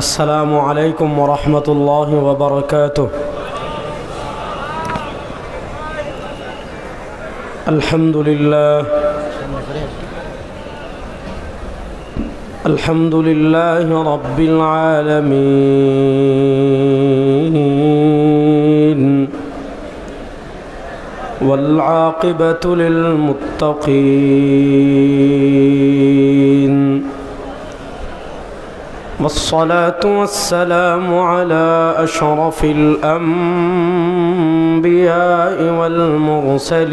السلام عليكم ورحمة الله وبركاته. الحمد لله رب العالمين والعاقبة للمتقين والصلاة والسلام على أشرف الأنبياء والمرسلين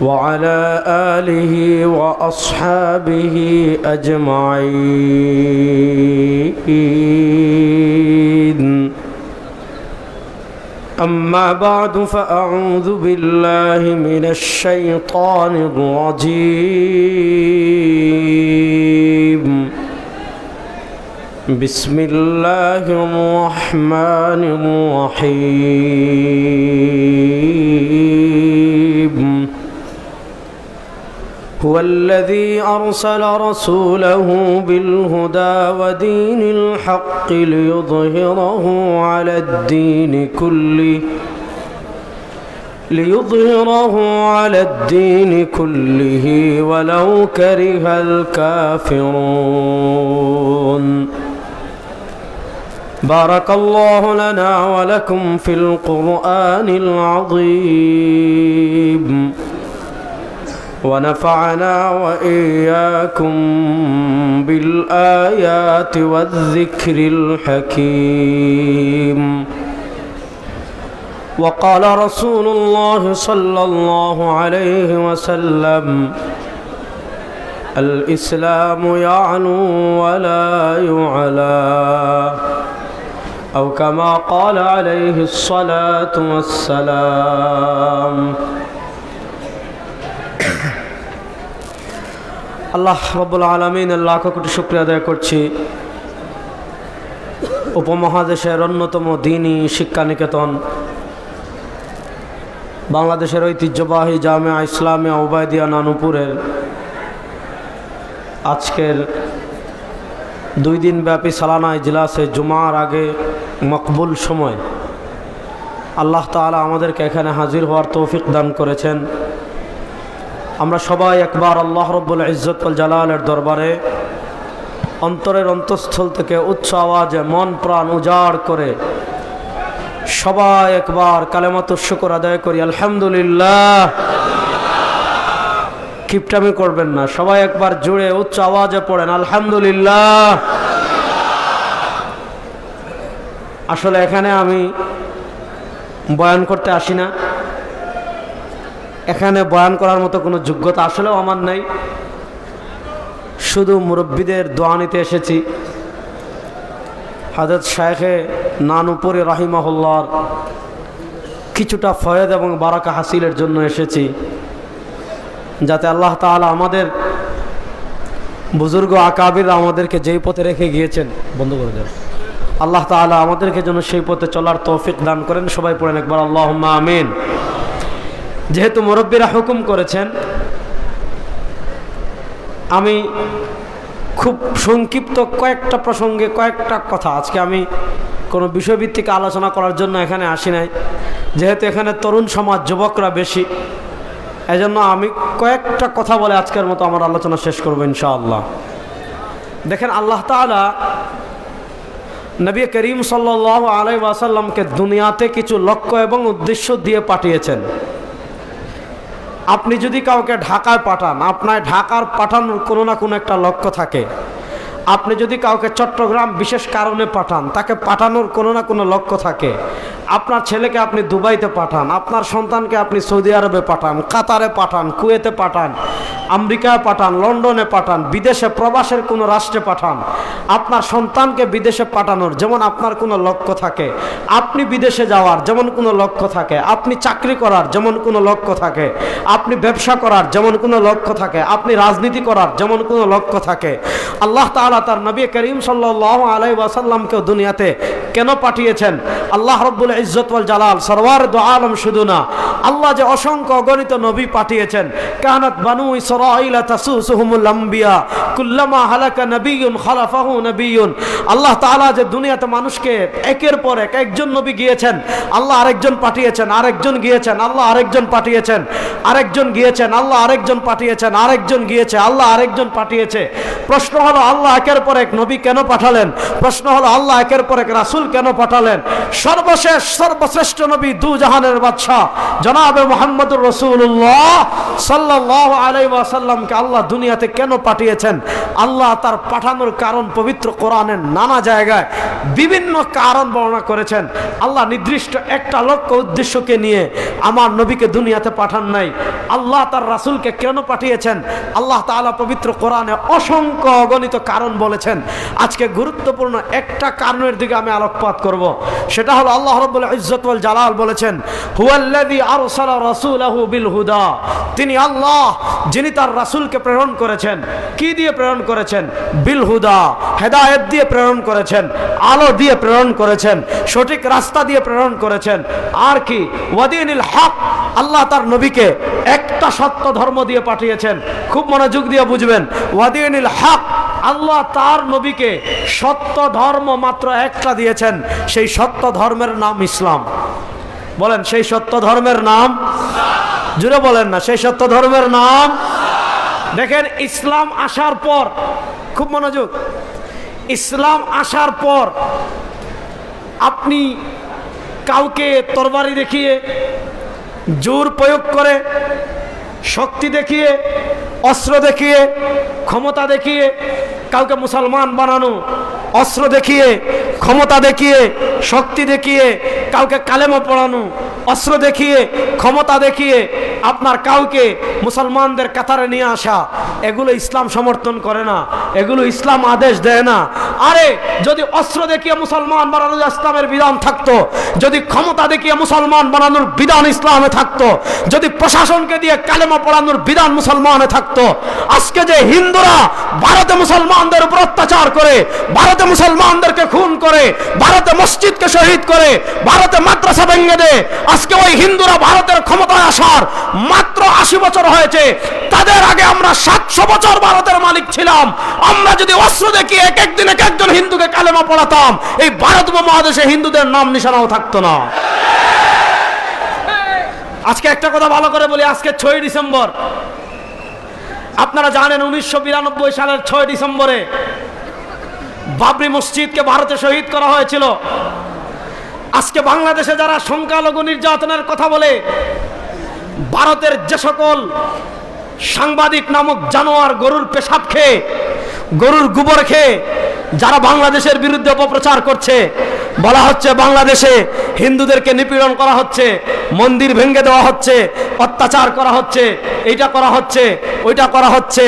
وعلى آله وأصحابه أجمعين. أما بعد فأعوذ بالله من الشيطان الرجيم. بسم الله الرحمن الرحيم. هو الذي أرسل رسوله بالهدى ودين الحق ليظهره على الدين كله ولو كره الكافرون. بارك الله لنا ولكم في القرآن العظيم ونفعنا وإياكم بالآيات والذكر الحكيم. وقال رسول الله صلى الله عليه وسلم: الإسلام يعلو ولا يعلى، أو كما قال عليه الصلاة والسلام. আল্লাহ রব্বুল আলামিনের লাখ কোটি শুকরিয়া আদায় করছি উপমহাদেশের অন্যতম দ্বীনি শিক্ষানিকেতন বাংলাদেশের ঐতিহ্যবাহী জামিয়া ইসলামিয়া উবাইদিয়া নানুপুরের আজকের 2 দিন ব্যাপী সালানা ইজলাসে জুমার আগে মকবুল সময় আল্লাহ তাআলা আমাদেরকে এখানে হাজির হওয়ার তৌফিক দান করেছেন। আমরা সবাই একবার আল্লাহ রব্বুল ইজ্জত ওয়াল জালালের দরবারে অন্তরের অন্তঃস্থল থেকে উচ্চ আওয়াজে মন প্রাণ উজাড় করে সবাই একবার কালেমাতুশ শুকর আদায় করি, আলহামদুলিল্লাহ। কিপটামি করবেন না, সবাই একবার জুড়ে উচ্চ আওয়াজে পড়েন আলহামদুলিল্লাহ। আসলে এখানে আমি বয়ান করতে আসি না, এখানে বয়ান করার মতো কোনো যোগ্যতা আসলেও আমার নাই, শুধু মুরব্বীদের দোয়া নিতে এসেছি। হযরত শায়েখে নানুপুরি রাহিমাহুল্লাহর কিছুটা ফয়েদ এবং বারাকা হাসিলের জন্য এসেছি, যাতে আল্লাহ তাআলা আমাদের বুজুর্গ আকাবির আমাদেরকে যেই পথে রেখে গিয়েছেন, বন্ধ করে দেন, আল্লাহ তাআলা আমাদেরকে যেন সেই পথে চলার তৌফিক দান করেন। সবাই পড়েন একবার আল্লাহুম্মা আমিন। যেহেতু মুরব্বীরা হুকুম করেছেন, আমি খুব সংক্ষিপ্ত কয়েকটা প্রসঙ্গে কয়েকটা কথা, আজকে আমি কোনো বিষয়ভিত্তিক আলোচনা করার জন্য এখানে আসি নাই, যেহেতু এখানে তরুণ সমাজ যুবকরা বেশি, এজন্য আমি কয়েকটা কথা বলে আজকের মতো আমার আলোচনা শেষ করব ইনশাআল্লাহ। দেখেন, আল্লাহ তাআলা নবী করিম সাল্লাল্লাহু আলাইহি ওয়াসাল্লামকে দুনিয়াতে কিছু লক্ষ্য এবং উদ্দেশ্য দিয়ে পাঠিয়েছেন। আপনি যদি কাউকে ঢাকায় পাঠান, আপনার ঢাকার পাঠানোর কোনো না কোনো একটা লক্ষ্য থাকে। আপনি যদি কাউকে চট্টগ্রাম বিশেষ কারণে পাঠান, তাকে পাঠানোর কোনো না কোনো লক্ষ্য থাকে। আপনার ছেলেকে আপনি দুবাইতে পাঠান, আপনার সন্তানকে আপনি সৌদি আরবে পাঠান, কাতারে পাঠান, কুয়েতে পাঠান, আমেরিকায় পাঠান, লন্ডনে পাঠান, বিদেশে প্রবাসের কোনো রাষ্ট্রে পাঠান, আপনার সন্তানকে বিদেশে পাঠানোর যেমন আপনার কোনো লক্ষ্য থাকে, আপনি বিদেশে যাওয়ার যেমন কোনো লক্ষ্য থাকে, আপনি চাকরি করার যেমন কোনো লক্ষ্য থাকে, আপনি ব্যবসা করার যেমন কোনো লক্ষ্য থাকে, আপনি রাজনীতি করার যেমন কোনো লক্ষ্য থাকে, আল্লাহ তাআলা তার নবী করিম সাল্লাল্লাহু আলাইহি ওয়াসাল্লামকে দুনিয়াতে কেন পাঠিয়েছেন? আল্লাহ রব্বুল ইজ্জত ওয়াল জালাল সরওয়ার দু আলম শুধু না, আল্লাহ যে অসংখ্য অগণিত নবী পাঠিয়েছেন। কানাত বানু ইসরাঈলা তাসুসুহুমুল আম্বিয়া কুল্লামা হালাকা নবিয়্যুন খালাফাহু নবিয়্যুন। আল্লাহ তাআলা যে দুনিয়াতে মানুষকে একের পর এক, একজন নবী গিয়েছেন, আল্লাহ আরেকজন পাঠিয়েছেন, আরেকজন গিয়েছেন, আল্লাহ আরেকজন পাঠিয়েছেন, আরেকজন গিয়েছেন, আল্লাহ আরেকজন পাঠিয়েছেন, আরেকজন গিয়েছে, আল্লাহ আরেকজন পাঠিয়েছে। প্রশ্ন হলো আল্লাহ একের পর এক নবী কেন পাঠালেন? প্রশ্ন হলো আল্লাহ একের পর এক রাসূল কেন পাঠালেন? সর্বশেষ সর্বশ্রেষ্ঠ নবী দু জাহানের বাদশা জনাবে মুহাম্মদুর রাসূলুল্লাহ সাল্লাল্লাহু আলাইহি ওয়াসাল্লামকে আল্লাহ দুনিয়াতে কেন পাঠিয়েছেন? আল্লাহ তার পাঠানোর কারণ পবিত্র কোরআনের নানা জায়গায় বিভিন্ন কারণ বর্ণনা করেছেন। আল্লাহ নির্দিষ্ট একটা লক্ষ্য উদ্দেশ্যকে নিয়ে আমার নবীকে দুনিয়াতে পাঠান নাই। আল্লাহ তার রাসূলকে কেন পাঠিয়েছেন? আল্লাহ তাআলা পবিত্র কোরআনে অসংখ্য অগণিত কারণ বলেছেন। আজকে গুরুত্বপূর্ণ একটা কারণের দিকে আমি আলোকপাত করব। সেটা হলো আল্লাহ রাব্বুল ইজ্জত ওয়াল জালাল বলেছেন, হুয়াল্লাযী আরসালা রাসূলাহু বিল হুদা। তিনি আল্লাহ যিনি তার রাসূলকে প্রেরণ করেছেন। কি দিয়ে প্রেরণ করেছেন? বিল হুদা, হেদায়েত দিয়ে প্রেরণ করেছেন, আলো দিয়ে প্রেরণ করেছেন, সঠিক রাস্তা দিয়ে প্রেরণ করেছেন। আর কি? ওয়াদিনিল হক, আল্লাহ তার নবীকে একটা সত্য ধর্ম দিয়ে পাঠিয়েছেন। খুব মনোযোগ দিয়ে বুঝবেন, ওয়াদিনিল হক, আল্লাহ তার নবীকে সত্য ধর্ম মাত্র একটা দিয়েছেন। সেই সত্য ধর্মের নাম ইসলাম। বলেন, সেই সত্য ধর্মের নাম? জুড়ে বলেন না, সেই সত্য ধর্মের নাম। দেখেন, ইসলাম আসার পর, খুব মনোযোগ, ইসলাম আসার পর আপনি কাউকে তরবারি দেখিয়ে, জোর প্রয়োগ করে, শক্তি দেখিয়ে, অস্ত্র দেখিয়ে, ক্ষমতা দেখিয়ে কাউকে মুসলমান বানানো, অস্ত্র দেখিয়ে, ক্ষমতা দেখিয়ে, শক্তি দেখিয়ে কাউকে কালেমা পড়ানো, অস্ত্র দেখিয়ে, ক্ষমতা দেখিয়ে আপনার কাউকে মুসলমানদের কাতারে নিয়ে আসা, এগুলো ইসলাম সমর্থন করে না, এগুলো ইসলাম আদেশ দেয় না। আরে যদি অস্ত্র দেখিয়ে মুসলমান বানানোর ইসলামের বিধান থাকতো, যদি ক্ষমতা দেখিয়ে মুসলমান বানানোর বিধান ইসলামে থাকতো, যদি প্রশাসনকে দিয়ে কালেমা পড়ানোর বিধান মুসলমানে থাকতো, আজকে যে হিন্দুরা ভারতে মুসলমানদের উপর অত্যাচার করে, ভারতে মুসলমানদেরকে খুন করে, ভারতে মসজিদকে শহীদ করে, ভারতে মাদ্রাসা ভেঙে দেয়, আজকে ওই হিন্দুরা ভারতের ক্ষমতায় আসার মাত্র 80 বছর হয়েছে। তাদের আগে আমরা 700 বছর ভারতের মালিক ছিলাম। আমরা যদি অস্ত্র দেখিয়ে এক একদিন এক একজন হিন্দুকে কালেমা পড়াতাম, এই ভারত উপমহাদেশে হিন্দুদের নাম নিশানাও থাকতো না। আজকে একটা কথা ভালো করে বলি, আজকে 6 ডিসেম্বর, আপনারা জানেন 1992 সালের 6 ডিসেম্বরে বাবরি মসজিদকে ভারতে শহীদ করা হয়েছিল। আজকে বাংলাদেশে যারা সংখ্যালঘু নির্যাতনের কথা বলে, ভারতের যে সকল সাংবাদিক নামক জানোয়ার গরুর পেশাব খেয়ে, গরুর গোবর খেয়ে যারা বাংলাদেশের বিরুদ্ধে অপপ্রচার করছে, বলা হচ্ছে বাংলাদেশে হিন্দুদেরকে নিপীড়ন করা হচ্ছে, মন্দির ভেঙে দেওয়া হচ্ছে, অত্যাচার করা হচ্ছে, এইটা করা হচ্ছে, ওইটা করা হচ্ছে।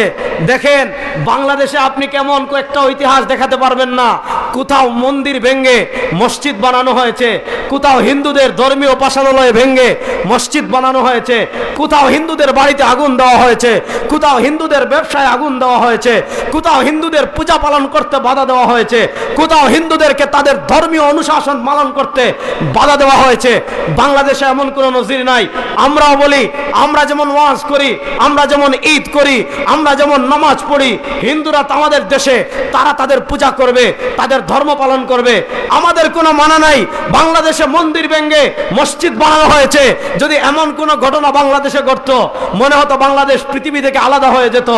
দেখেন, বাংলাদেশে আপনি কেমন কয়েকটা ইতিহাস দেখাতে পারবেন না কোথাও মন্দির ভেঙে মসজিদ বানানো হয়েছে, কোথাও হিন্দুদের ধর্মীয় উপাসনালয় ভেঙে মসজিদ বানানো হয়েছে, কোথাও হিন্দুদের বাড়িতে আগুন দেওয়া হয়েছে, কোথাও হিন্দুদের ব্যবসায় আগুন দেওয়া হয়েছে, কোথাও হিন্দুদের পূজা পালন করতে বাধা দেওয়া হয়েছে, কোথাও হিন্দুদেরকে তাদের ধর্মীয় অনুশাসন পালন করতে বাধা দেওয়া হয়েছে। বাংলাদেশে এমন কোনো নজির নাই। আমরাও বলি, আমরা যেমন ওয়াজ করি, আমরা যেমন ঈদ করি, আমরা যেমন নামাজ পড়ি, হিন্দুরা আমাদের দেশে তারা তাদের পূজা করবে, তাদের ধর্ম পালন করবে, আমাদের কোনো মানা নাই। বাংলাদেশে মন্দির ভেঙে মসজিদ বানানো হয়েছে। যদি এমন কোনো ঘটনা বাংলাদেশে ঘটতো, মনে হতো বাংলাদেশ পৃথিবী থেকে আলাদা হয়ে যেত,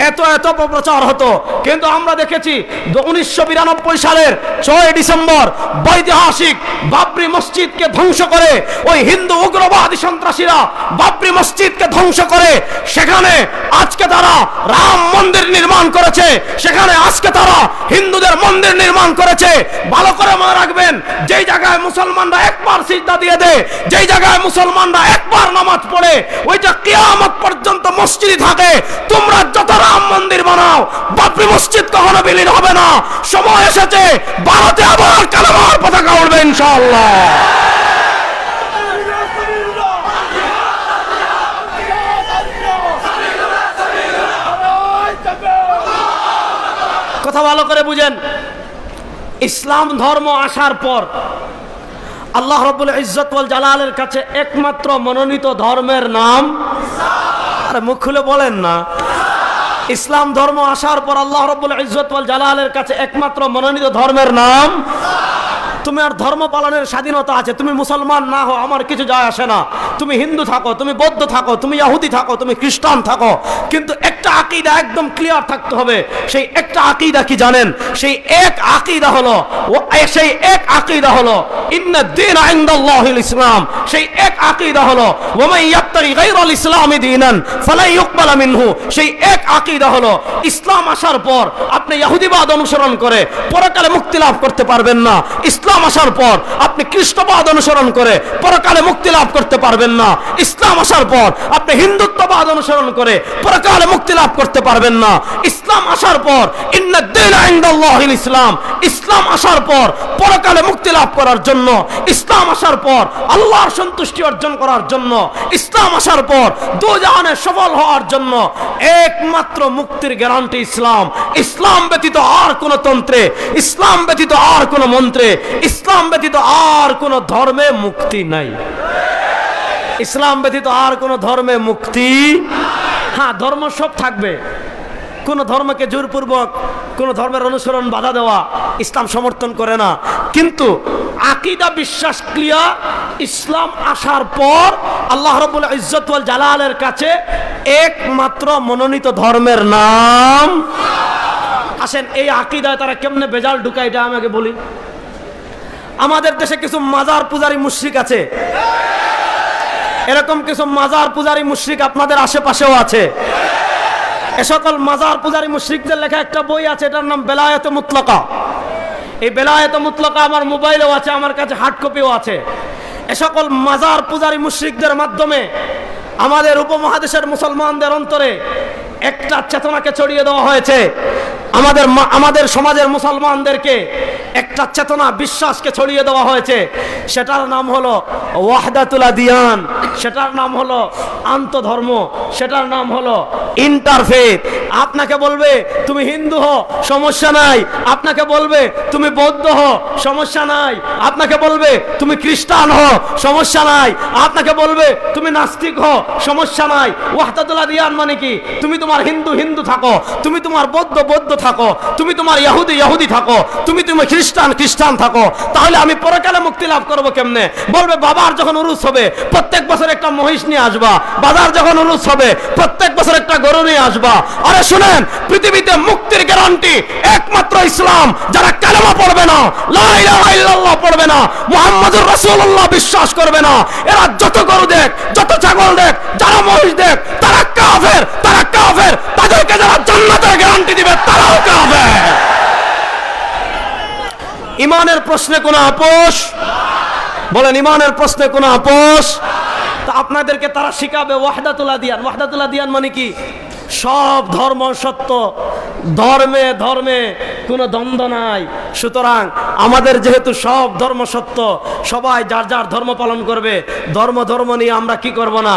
এত এত অপপ্রচার হতো। কিন্তু আমরা দেখেছি 1992 সালের 6 ডিসেম্বর ঐতিহাসিক বাবরি মসজিদকে ধ্বংস করে ওই হিন্দু উগ্রবাদী সন্ত্রাসীরা বাবরি মসজিদকে ধ্বংস করে সেখানে আজকে তারা রাম মন্দির নির্মাণ করেছে, সেখানে আজকে তারা হিন্দুদের মন্দির নির্মাণ করেছে। ভালো করে মনে রাখবেন, যেই জায়গায় মুসলমানরা একবার সিজদা দিয়ে দেয়, যেই জায়গায় মুসলমানরা একবার নামাজ পড়ে, ওইটা কিয়ামত পর্যন্ত মসজিদই থাকে। তোমরা যত রাম মন্দির বানাও, বাবরি মসজিদ কখনো বিলীন হবে না। সময় এসেছে ভারতে আবার কালেমার পতাকা উঠবে ইনশাআল্লাহ। কথা ভালো করে বুঝেন, ইসলাম ধর্ম আসার পর আল্লাহ রাব্বুল ইজ্জত ওয়াল জালালের কাছে একমাত্র মনোনীত ধর্মের নাম, আরে মুখ খুলে বলেন না, ইসলাম ধর্ম আসার পর আল্লাহ রাব্বুল ইজ্জত ওয়াল জালালের কাছে একমাত্র মনোনীত ধর্মের নাম। তুমি আর ধর্ম পালনের স্বাধীনতা আছে, তুমি মুসলমান না হও আমার কিছু যায় আসে না, তুমি হিন্দু থাকো, তুমি বৌদ্ধ থাকো, তুমি ইহুদি থাকো, তুমি খ্রিস্টান থাকো, কিন্তু একটা আকীদা একদম ক্লিয়ার থাকতে হবে। সেই একটা আকীদা কি জানেন? সেই এক আকীদা হলো ইন্নাদ-দীন ইনদাল্লাহিল ইসলাম। সেই এক আকীদা হলো ওয়া মান ইয়াবতাগি গায়রাল ইসলামি দীনান ফালা ইউকবালা মিনহু। সেই এক আকীদা হলো ইসলাম আসার পর আপনি ইহুদিবাদ অনুসরণ করে পরকালে মুক্তি লাভ করতে পারবেন না। ইসলাম আসার পর আপনি খ্রিস্টবাদ অনুসরণ করে পরকালে মুক্তি লাভ করতে পারবেন না। ইসলাম আসার পর আপনি হিন্দুত্ববাদ অনুসরণ করে পরকালে মুক্তি লাভ করতে পারবেন না। ইসলাম আসার পর ইন্নাদ-দীন ইনদাল্লাহিল ইসলাম। ইসলাম আসার পর পরকালে মুক্তি লাভ করার জন্য, ইসলাম আসার পর আল্লাহর সন্তুষ্টি অর্জন করার জন্য, ইসলাম আসার পর দুজাহানে সফল হওয়ার জন্য একমাত্র মুক্তির গ্যারান্টি ইসলাম। ইসলাম ব্যতীত আর কোন তন্ত্রে, ইসলাম ব্যতীত আর কোন মন্ত্রে, ইসলাম ব্যতীত আর কোন ধর্মে মুক্তি নাই। ইসলাম ব্যতীত আর কোন ধর্মে মুক্তি, হ্যাঁ ধর্ম সব থাকবে, কোন ধর্মকে জোরপূর্বক কোন ধর্মের অনুসরণ বাধা দেওয়া ইসলাম সমর্থন করে না, কিন্তু আকীদা বিশ্বাস ক্লিয়ার। ইসলাম আসার পর আল্লাহ রাব্বুল ইজ্জত ওয়াল জালালের কাছে একমাত্র মনোনীত ধর্মের নাম। আসেন এই আকীদায় তারা কেমনে বেজাল ঢুকায় এটা আমাকে বলি। আমাদের দেশে কিছু মাজার পূজারী মুশরিক আছে, এরকম কিছু মাজার পূজারী মুশরিক আপনাদের আশেপাশেও আছে। এ সকল মাজার পূজারী মুশরিকদের লেখা একটা বই আছে, এটার নাম বেলায়েতে মুতলাকা। এই বেলায়েতে মুতলাকা আমার মোবাইলেও আছে, আমার কাছে হার্ড কপিও আছে। এ সকল মাজার পূজারী মুশরিকদের মাধ্যমে আমাদের উপমহাদেশের মুসলমানদের অন্তরে একটা চেতনাকে ছড়িয়ে দেওয়া হয়েছে। আমাদের সমাজের মুসলমানদেরকে একটা চেতনা বিশ্বাসকে ছড়িয়ে দেওয়া হয়েছে, সেটার নাম হলো ওয়াহদাতুল আদিয়ান, সেটার নাম হলো আন্তধর্ম, সেটার নাম হলো ইন্টারফেথ। আপনাকে বলবে তুমি হিন্দু হও, সমস্যা নাই। আপনাকে বলবে তুমি বৌদ্ধ হও, সমস্যা নাই। আপনাকে বলবে তুমি খ্রিস্টান হও, সমস্যা নাই। আপনাকে বলবে তুমি নাস্তিক হও, সমস্যা নাই। ওয়াহদাতুল আদিয়ান মানে কি? তুমি তোমার হিন্দু থাকো, তুমি তোমার বৌদ্ধ থাকো, তুমি তোমার ইহুদি থাকো, তুমি খ্রিস্টান থাকো, তাহলে আমি পরকালে মুক্তি লাভ করবো কেমনে? বলবে বাবার যখন উরুস হবে প্রত্যেক বছর একটা মহিষ নিয়ে আসবা, বাবার যখন উরুস হবে প্রত্যেক বছর একটা গরু নিয়ে আসবা। আরে শুনেন, পৃথিবীতে মুক্তির গ্যারান্টি একমাত্র ইসলাম। যারা কালেমা পড়বে না, লা ইলাহা ইল্লাল্লাহ পড়বে না, মুহাম্মাদুর রাসূলুল্লাহ বিশ্বাস করবে না, এরা যত গরু দেখ, যত ছাগল দেখ, যারা মহিষ দেখ, তারা কাফের। তাদেরকে যারা জান্নাতের গ্যারান্টি দিবে তারাও কাফের। ইমানের প্রশ্নে কোনো আপোষ? বলেন ইমানের প্রশ্নে কোনো আপোষ? তা আপনাদেরকে তারা শিখাবে ওয়াহদাতুল আদিয়ান। ওয়াহদাতুল আদিয়ান মানে কি? সব ধর্ম সত্য, ধর্মে ধর্মে কোনো দ্বন্দ্ব নাই। সুতরাং আমাদের যেহেতু সব ধর্ম সত্য, সবাই যার যার ধর্ম পালন করবে। ধর্ম নিয়ে আমরা কি করব না,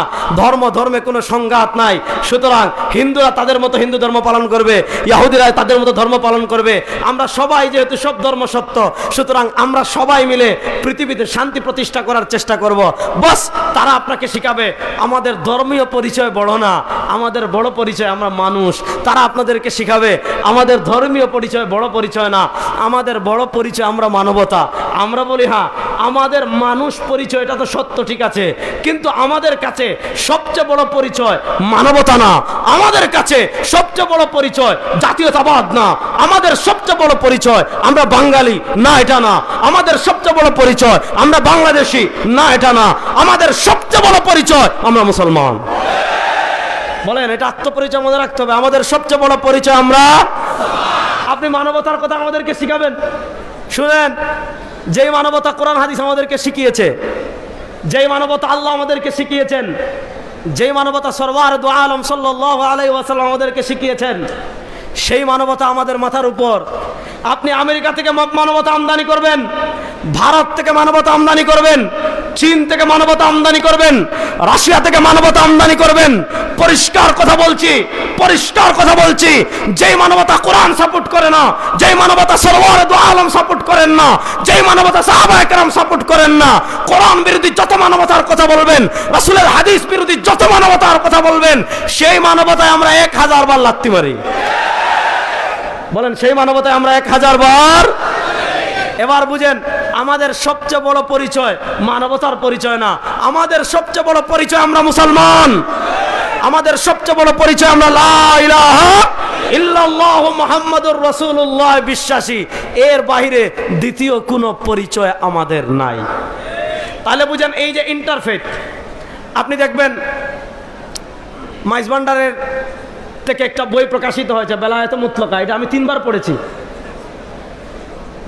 ধর্মে কোনো সংঘাত নাই। সুতরাং হিন্দুরা তাদের মতো হিন্দু ধর্ম পালন করবে, ইহুদিরা তাদের মতো ধর্ম পালন করবে। আমরা সবাই যেহেতু সব ধর্ম সত্য, সুতরাং আমরা সবাই মিলে পৃথিবীতে শান্তি প্রতিষ্ঠা করার চেষ্টা করব। বাস তারা আপনাকে শিখাবে আমাদের ধর্মীয় পরিচয় বড় না, আমাদের বড় পরিচয় আমরা মানুষ। তারা আপনাদেরকে শিখাবে আমাদের ধর্মীয় পরিচয় বড় পরিচয় না, আমাদের বড় পরিচয় আমরা মানবতা। আমরা বলি হ্যাঁ আমাদের মানুষ পরিচয়টা তো সত্য, ঠিক আছে, কিন্তু আমাদের কাছে সবচেয়ে বড় পরিচয় মানবতা না, আমাদের কাছে সবচেয়ে বড় পরিচয় জাতীয়তাবাদ না, আমাদের সবচেয়ে বড় পরিচয় আমরা বাঙালি না, এটা না। আমাদের সবচেয়ে বড় পরিচয় আমরা বাংলাদেশি না, এটা না। আমাদের সবচেয়ে বড় পরিচয় আমরা মুসলমান। বলেন এটা আত্মপরিচয় মনে রাখতে হবে। আমাদের সবচেয়ে বড় পরিচয় আমরা। আপনি মানবতার কথা আমাদেরকে শিখাবেন। শুনেন, যেই মানবতা কোরআন হাদিস আমাদেরকে শিখিয়েছে, যেই মানবতা আল্লাহ আমাদেরকে শিখিয়েছেন, যেই মানবতা সরওয়ার দু আলম সাল্লাল্লাহু আলাইহি ওয়াসাল্লাম আমাদেরকে শিখিয়েছেন, সেই মানবতা আমাদের মাথার উপর। আপনি আমেরিকা থেকে মানবতা আমদানি করবেন, ভারত থেকে মানবতা আমদানি করবেন, চীন থেকে মানবতা আমদানি করবেন, রাশিয়া থেকে মানবতা আমদানি করবেন। পরিষ্কার কথা বলছি, যেই মানবতা কোরআন সাপোর্ট করে করে না, যেই মানবতা সরওয়ারে দু আলম সাপোর্ট করেন না, যেই মানবতা সাহাবায়ে কেরাম সাপোর্ট করেন না, কোরআন বিরোধী যত মানবতার কথা বলবেন, রাসূলের হাদিস বিরোধী যত মানবতার কথা বলবেন, সেই মানবতায় আমরা 1000 বার লাথি মারি। বলেন, সেই মানবতায় আমরা 1000 বার। এবার বুঝেন, আমাদের সবচেয়ে বড় পরিচয় মানবতার পরিচয় না, আমাদের সবচেয়ে বড় পরিচয় আমরা মুসলমান, আমাদের সবচেয়ে বড় পরিচয় আমরা লা ইলাহা ইল্লাল্লাহ মুহাম্মাদুর রাসূলুল্লাহ বিশ্বাসী। এর বাইরে দ্বিতীয় কোনো পরিচয় আমাদের নাই। তাহলে বুঝেন, এই যে ইন্টারফেথ, আপনি দেখবেন মাইজ ভান্ডারের থেকে একটা বই প্রকাশিত হয়েছে, বেলায়েতে মুতলাকা, এটা আমি 3 বার পড়েছি।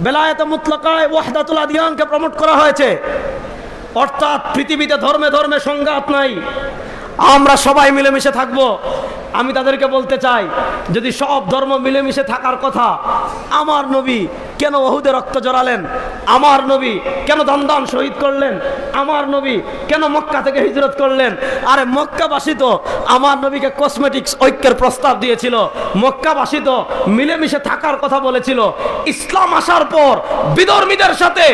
বেলায়েতে মুতলাকায় ওয়াহদাতুল আদিয়ানকে প্রমোট করা হয়েছে, অর্থাৎ পৃথিবীতে ধর্মে ধর্মে সংঘাত নাই, আমরা সবাই মিলেমিশে থাকবো। আমি তাদেরকে বলতে চাই, যদি সব ধর্ম মিলেমিশে থাকার কথা, আমার নবী কেন উহুদে রক্ত জড়ালেন? আমার নবী কেন দমদম শহীদ করলেন? আমার নবী কেন মক্কা থেকে হিজরত করলেন? আরে মক্কাবাসী তো আমার নবীকে কসমেটিক্স ঐক্যের প্রস্তাব দিয়েছিল, মক্কাবাসী তো মিলেমিশে থাকার কথা বলেছিল। ইসলাম আসার পর বিধর্মীদের সাথে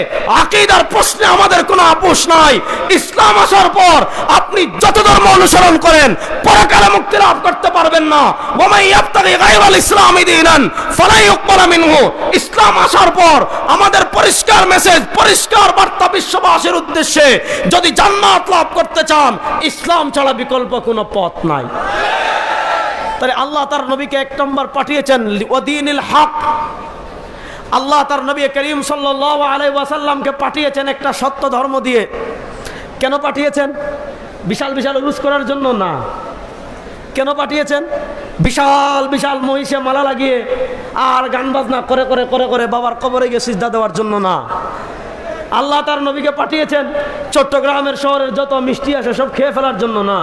আকীদার প্রশ্নে আমাদের কোনো আপোষ নাই। ইসলাম আসার পর আপনি যত ধর্ম অনুসরণ করেন, পরকালে মুক্তি লাভ করতে পারবেন না। ওয়া মান ইয়াবতাগি গায়রাল ইসলামি দীনান ফালা ইউকবালা মিনহু। ইসলাম আসার পর আমাদের পরিষ্কার মেসেজ, পরিষ্কার বার্তা বিশ্ববাসীর উদ্দেশ্যে, যদি জান্নাত লাভ করতে চান, ইসলাম ছাড়া বিকল্প কোনো পথ নাই। তাই আল্লাহ তার নবীকে 1 নম্বর পাঠিয়েছেন ওয়াদিনিল হক। আল্লাহ তার নবী করিম সাল্লাল্লাহু আলাইহি ওয়াসাল্লামকে পাঠিয়েছেন একটা সত্য ধর্ম দিয়ে। কেন পাঠিয়েছেন? বিশাল বিশাল উরুস করার জন্য না। কেন পাঠিয়েছেন? বিশাল বিশাল মহিষে মালা লাগিয়ে আর গান বাজনা করে করে করে করে বাবার কবরে গিয়ে সিজদা দেওয়ার জন্য না। আল্লাহ তার নবীকে পাঠিয়েছেন চট্টগ্রামের শহরের যত মিষ্টি আছে সব খেয়ে ফেলার জন্য না।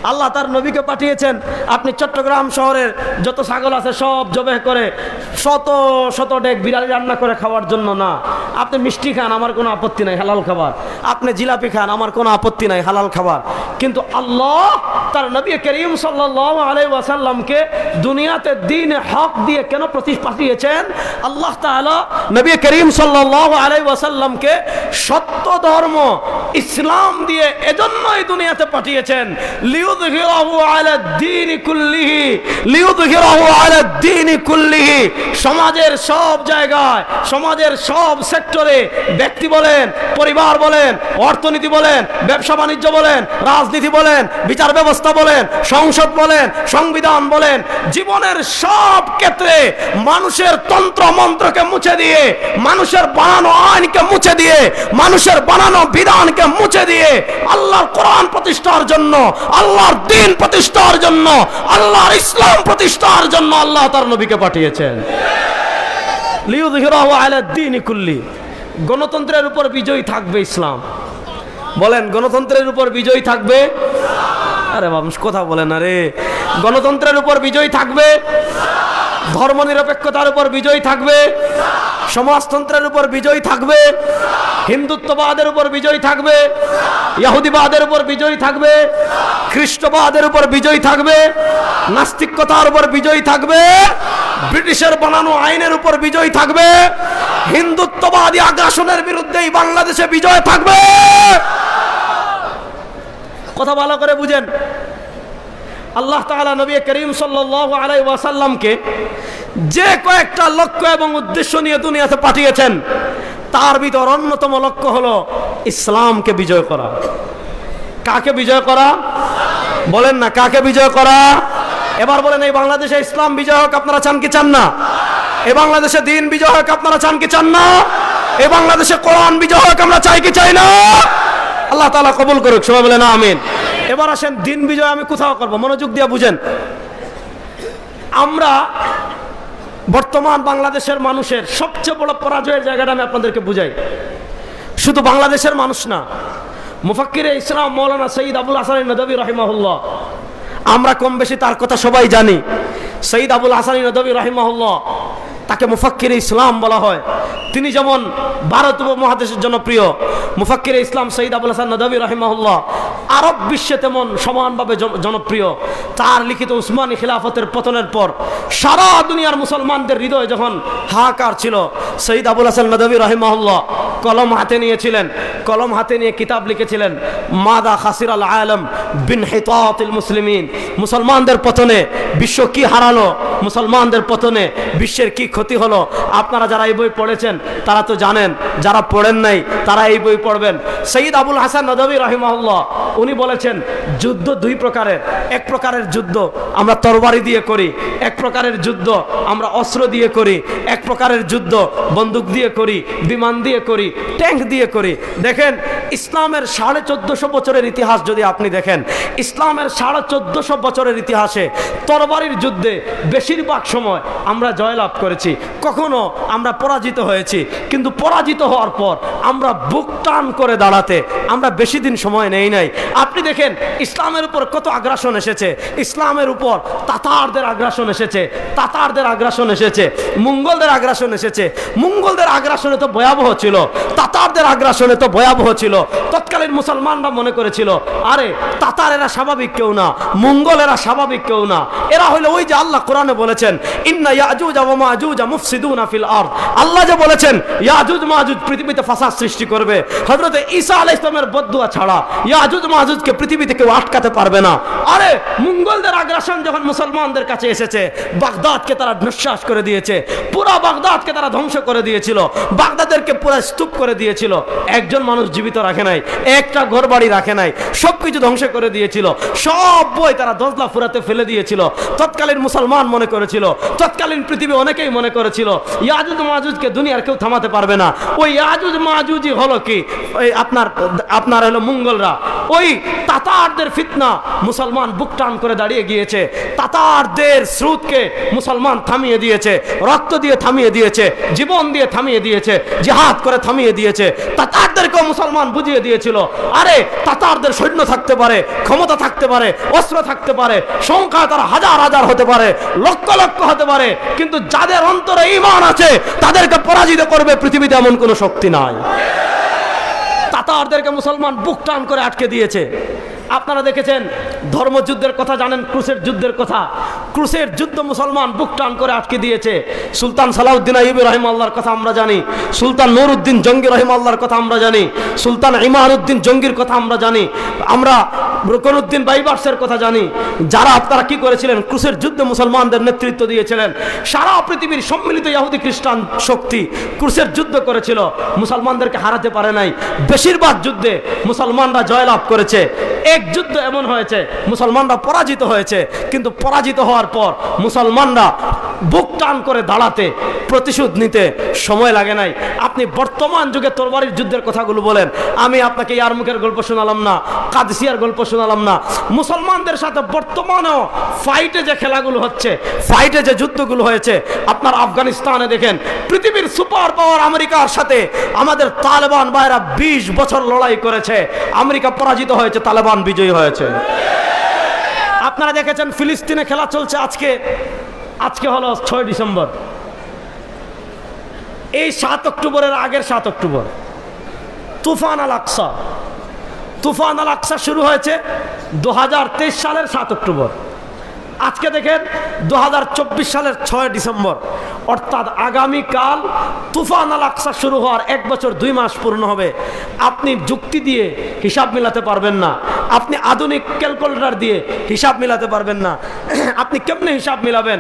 আল্লাহ তার নবীকে পাঠিয়েছেন আপনি চট্টগ্রাম শহরের যত ছাগল আছে সব জবেহ করে শত শত ডেক বিরিয়ানি রান্না করে খাওয়ার জন্য না। আপনি মিষ্টি খান, আমার কোনো আপত্তি নাই, হালাল খাবার। আপনি জিলাপি খান, আমার কোনো আপত্তি নাই, হালাল খাবার। কিন্তু আল্লাহ তার নবী করিম সাল্লাল্লাহু আলাইহি ওয়াসাল্লামকে দুনিয়াতে দ্বীন হক দিয়ে কেন পাঠিয়েছেন? আল্লাহ তাআলা নবী করিম সাল্লাল্লাহু আলাইহি ওয়াসাল্লামকে সত্য ধর্ম ইসলাম দিয়ে এজন্যই দুনিয়াতে পাঠিয়েছেন, লিইয়ুযহিরাহু আলা দ্বীনি কুল্লিহি, লিইয়ুযহিরাহু আলা দ্বীনি কুল্লিহি। সমাজের সব জায়গায়, সমাজের সব সেক্টরে, ব্যক্তি বলেন, পরিবার বলেন, অর্থনীতি বলেন, ব্যবসা বাণিজ্য বলেন, রাজনীতি বলেন, বিচার ব্যবস্থা বলেন, সংসদ বলেন, সংবিধান বলেন, জীবনের সব ক্ষেত্রে মানুষের তন্ত্র মন্ত্রকে মুছে দিয়ে, মানুষের বানানো আইনকে মুছে দিয়ে, মানুষের বানানো বিধানকে মুছে দিয়ে আল্লাহর কোরআন প্রতিষ্ঠার জন্য, আল্লাহর দ্বীন প্রতিষ্ঠার জন্য, আল্লাহর ইসলাম প্রতিষ্ঠার জন্য আল্লাহ তার নবীকে পাঠিয়েছেন। লিইয়ুযহিরাহু আলা দ্বীনি কুল্লি। গণতন্ত্রের উপর বিজয়ী থাকবে ইসলাম। বলেন, গণতন্ত্রের উপর বিজয়ী থাকবে? আরে বাবা কথা বলেন, আরে গণতন্ত্রের উপর বিজয়ী থাকবে, ধর্মনিরপেক্ষতার উপর বিজয়ী থাকবে, সমাজতন্ত্রের উপর বিজয়ী থাকবে, হিন্দুত্ববাদের উপর বিজয়ী থাকবে, ইহুদিবাদের উপর বিজয়ী থাকবে, খ্রিস্টবাদের উপর বিজয়ী থাকবে, নাস্তিকতার উপর বিজয়ী থাকবে, ব্রিটিশের বানানো আইনের উপর বিজয়ী থাকবে, হিন্দুত্ববাদী আগ্রাসনের বিরুদ্ধে বাংলাদেশে বিজয় থাকবে। কথা ভালো করে বুঝেন। আল্লাহ তাআলা নবী করিম সাল্লাল্লাহু আলাইহি ওয়াসাল্লামকে যে কয়েকটা লক্ষ্য এবং উদ্দেশ্য নিয়ে দুনিয়াতে পাঠিয়েছেন, তার ভিতর অন্যতম লক্ষ্য হলো ইসলামকে বিজয় করা। কাকে বিজয় করা? বলেন না, কাকে বিজয় করা? এবার বলেন, এই বাংলাদেশে ইসলাম বিজয় হোক আপনারা চান কি চান না? এই বাংলাদেশে দ্বীন বিজয় হোক আপনারা চান কি চান না? এই বাংলাদেশে কোরআন বিজয় হোক আমরা চাই কি চাই না? আল্লাহ তাআলা কবুল করুক, সবাই বলেন আমিন। এবার আসেন, দ্বীন বিজয় আমি কোথাও করব, মনোযোগ দিয়ে বুঝেন। আমরা বর্তমান বাংলাদেশের মানুষের সবচেয়ে বড় পরাজয়ের জায়গাটা আমি আপনাদেরকে বুঝাই। শুধু বাংলাদেশের মানুষ না, মুফাক্কিরে ইসলাম মাওলানা সৈয়দ আবুল হাসান নদভী রাহিমাহুল্লাহ, আমরা কম বেশি তার কথা সবাই জানি। সৈয়দ আবুল হাসান নদভী রাহিমাহুল্লাহ তাকে যাকে মুফাক্কির ইসলাম বলা হয়, তিনি যেমন ভারত উপমহাদেশের জনপ্রিয়, মুফাক্কির ইসলাম সৈয়দ আবুল হাসান নদভী রাহিমাহুল্লাহ আরব বিশ্বে তেমন সমানভাবে জনপ্রিয়। তার লিখিত উসমানী খিলাফতের পতনের পর সারা দুনিয়ার মুসলমানদের হৃদয়ে যখন হাহাকার ছিল, সৈয়দ আবুল হাসান নদভী রাহিমাহুল্লাহ কলম হাতে নিয়েছিলেন, কলম হাতে নিয়ে কিতাব লিখেছিলেন, মাদা খাসির আল আলম বিন হিতাতিল মুসলিমিন, মুসলমানদের পতনে বিশ্ব কি হারালো, মুসলমানদের পতনে বিশ্বের কি ক্ষতি হলো। আপনারা যারা এই বই পড়েছেন তারা তো জানেন, যারা পড়েন নাই তারা এই বই পড়বেন। সৈয়দ আবুল হাসান নদভী রাহিমাহুল্লাহ উনি বলেছেন, যুদ্ধ দুই প্রকারের, এক প্রকারের যুদ্ধ আমরা তরবারি দিয়ে করি, এক প্রকারের যুদ্ধ আমরা অস্ত্র দিয়ে করি, এক প্রকারের যুদ্ধ বন্দুক দিয়ে করি, বিমান দিয়ে করি, ট্যাঙ্ক দিয়ে করি। দেখেন ইসলামের 1450 বছরের ইতিহাস যদি আপনি দেখেন, ইসলামের 1450 বছরের ইতিহাসে তরবারির যুদ্ধে বেশিরভাগ সময় আমরা জয়লাভ করেছি, কখনো আমরা পরাজিত হয়েছি। কিন্তু পরাজিত হওয়ার পর আমরা বুক টান করে দাঁড়াতে আমরা বেশি দিন সময় নেই নাই। আপনি দেখেন ইসলামের উপর কত আগ্রাসন এসেছে, ইসলামের উপর তাতারদের আগ্রাসন এসেছে, তাতারদের আগ্রাসন এসেছে, মঙ্গলদের আগ্রাসন এসেছে। মঙ্গলদের আগ্রাসনে তো ভয়াবহ ছিল, তাতারদের আগ্রাসনে তো ভয়াবহ ছিল। তৎকালীন মুসলমানরা মনে করেছিল, আরে তাতার এরা স্বাভাবিক কেউ না, মঙ্গল এরা স্বাভাবিক কেউ না, এরা হলো ওই যে আল্লাহ কোরআনে বলেছেন ইন্না ইয়াজুজ ওয়া মাজুজ মুফসিদুনা ফিল আরদ, আল্লাহ যে বলেছেন ইয়াজুজ মাজুজ পৃথিবীতে ফাসাদ সৃষ্টি করবে। হযরত ঈসা আলাইহিস সালামের বদদুয়া ছাড়া ইয়াজুজ মাজুজকে পৃথিবীতে কেউ আটকাতে পারবে না। আরে মঙ্গলদের আগ্রাসন যখন মুসলমানদের কাছে এসেছে, বাগদাদকে তারা নিঃশ্বাস করে দিয়েছে, পুরো বাগদাদকে তারা ধ্বংস করে দিয়েছিল, বাগদাদেরকে পুরো স্তূপ করে দিয়েছিল, একজন মানুষ জীবিত রাখে নাই, একটা ঘরবাড়ি রাখে নাই, সবকিছু ধ্বংস করে দিয়েছিল, সব বই তারা দজলা ফুরাতে ফেলে দিয়েছিল। তৎকালীন মুসলমান মনে করেছিল, তৎকালীন পৃথিবী অনেকেই মনে করেছিল ইয়াজুজ মাজুজকে দুনিয়ার কেউ থামাতে পারবে না। ওই ইয়াজুজ মাজুজই হলো কি আপনার হলো মঙ্গলরা। ওই তাতারদের ফিতনা মুসলমান বুক টান করে দাঁড়িয়ে গিয়েছে, তাতারদের স্রোতকে মুসলমান থামিয়ে দিয়েছে, রক্ত দিয়ে থামিয়ে দিয়েছে, জীবন দিয়ে থামিয়ে দিয়েছে, জিহাদ করে থামিয়ে দিয়েছে। তাতারদেরকেও মুসলমান বুঝিয়ে দিয়েছিল, আরে তাতারদের সৈন্য থাকতে পারে, ক্ষমতা থাকতে পারে, অস্ত্র থাকতে পারে, সংখ্যা তারা হাজার হাজার হতে পারে, লক্ষ লক্ষ হতে পারে, কিন্তু যাদের অন্তরে ঈমান আছে তাদেরকে পরাজিত করবে পৃথিবীতে এমন কোনো শক্তি নাই। তাতারদেরকে মুসলমান বুক টান করে আটকে দিয়েছে। আপনারা দেখেছেন ধর্মযুদ্ধের কথা জানেন, ক্রুসের যুদ্ধের কথা, ক্রুসের যুদ্ধ মুসলমান বুক টান করে আটকে দিয়েছে। সুলতান সালাউদ্দিন আইয়ুবী রাহিমাহুল্লাহর কথা আমরা জানি, সুলতান নুরউদ্দিন জঙ্গি রাহিমাহুল্লাহর কথা আমরা জানি, সুলতান ইমানুদ্দিন জঙ্গির কথা আমরা জানি, আমরা রুকনুদ্দিন বাইবার্সের কথা জানি। যারা আপনারা কি করেছিলেন, ক্রুসের যুদ্ধে মুসলমানদের নেতৃত্ব দিয়েছিলেন। সারা পৃথিবীর সম্মিলিত ইহুদি খ্রিস্টান শক্তি ক্রুসের যুদ্ধ করেছিল, মুসলমানদেরকে হারাতে পারে নাই। বেশিরভাগ যুদ্ধে মুসলমানরা জয়লাভ করেছে। এক যুদ্ধ এমন হয়েছে মুসলমানরা পরাজিত হয়েছে, কিন্তু পরাজিত হওয়ার পর মুসলমানরা বুক টান করে দাঁড়াতে, প্রতিশোধ নিতে সময় লাগে নাই। আপনি বর্তমান যুগে তরবারির যুদ্ধের কথাগুলো বলেন, আমি আপনাকে ইয়ারমুকের গল্প শোনালাম না, কাদসিয়ার গল্প শোনালাম না। মুসলমানদের সাথে বর্তমানেও ফাইটে যে খেলাগুলো হচ্ছে, ফাইটে যে যুদ্ধগুলো হয়েছে, আপনার আফগানিস্তানে দেখেন পৃথিবীর সুপার পাওয়ার আমেরিকার সাথে আমাদের তালেবান ভাইরা 20 বছর লড়াই করেছে, আমেরিকা পরাজিত হয়েছে, তালেবান বিজয়ী হয়েছে। আপনারা দেখেছেন ফিলিস্তিনে খেলা চলছে আজকে হলো 6 ডিসেম্বর, এই 7 অক্টোবরের আগের 7 অক্টোবর তুফান আল আকসা, তুফান আল আকসা শুরু হয়েছে 2023 সালের 7 অক্টোবর। আজকে দেখেন 2024 সালের 6 ডিসেম্বর, অর্থাৎ আগামীকাল তুফান আল আকসা শুরু হওয়ার 1 বছর 2 মাস পূর্ণ হবে। আপনি যুক্তি দিয়ে হিসাব মিলাতে পারবেন না, আপনি আধুনিক ক্যালকুলেটর দিয়ে হিসাব মিলাতে পারবেন না। আপনি কেমনে হিসাব মিলাবেন?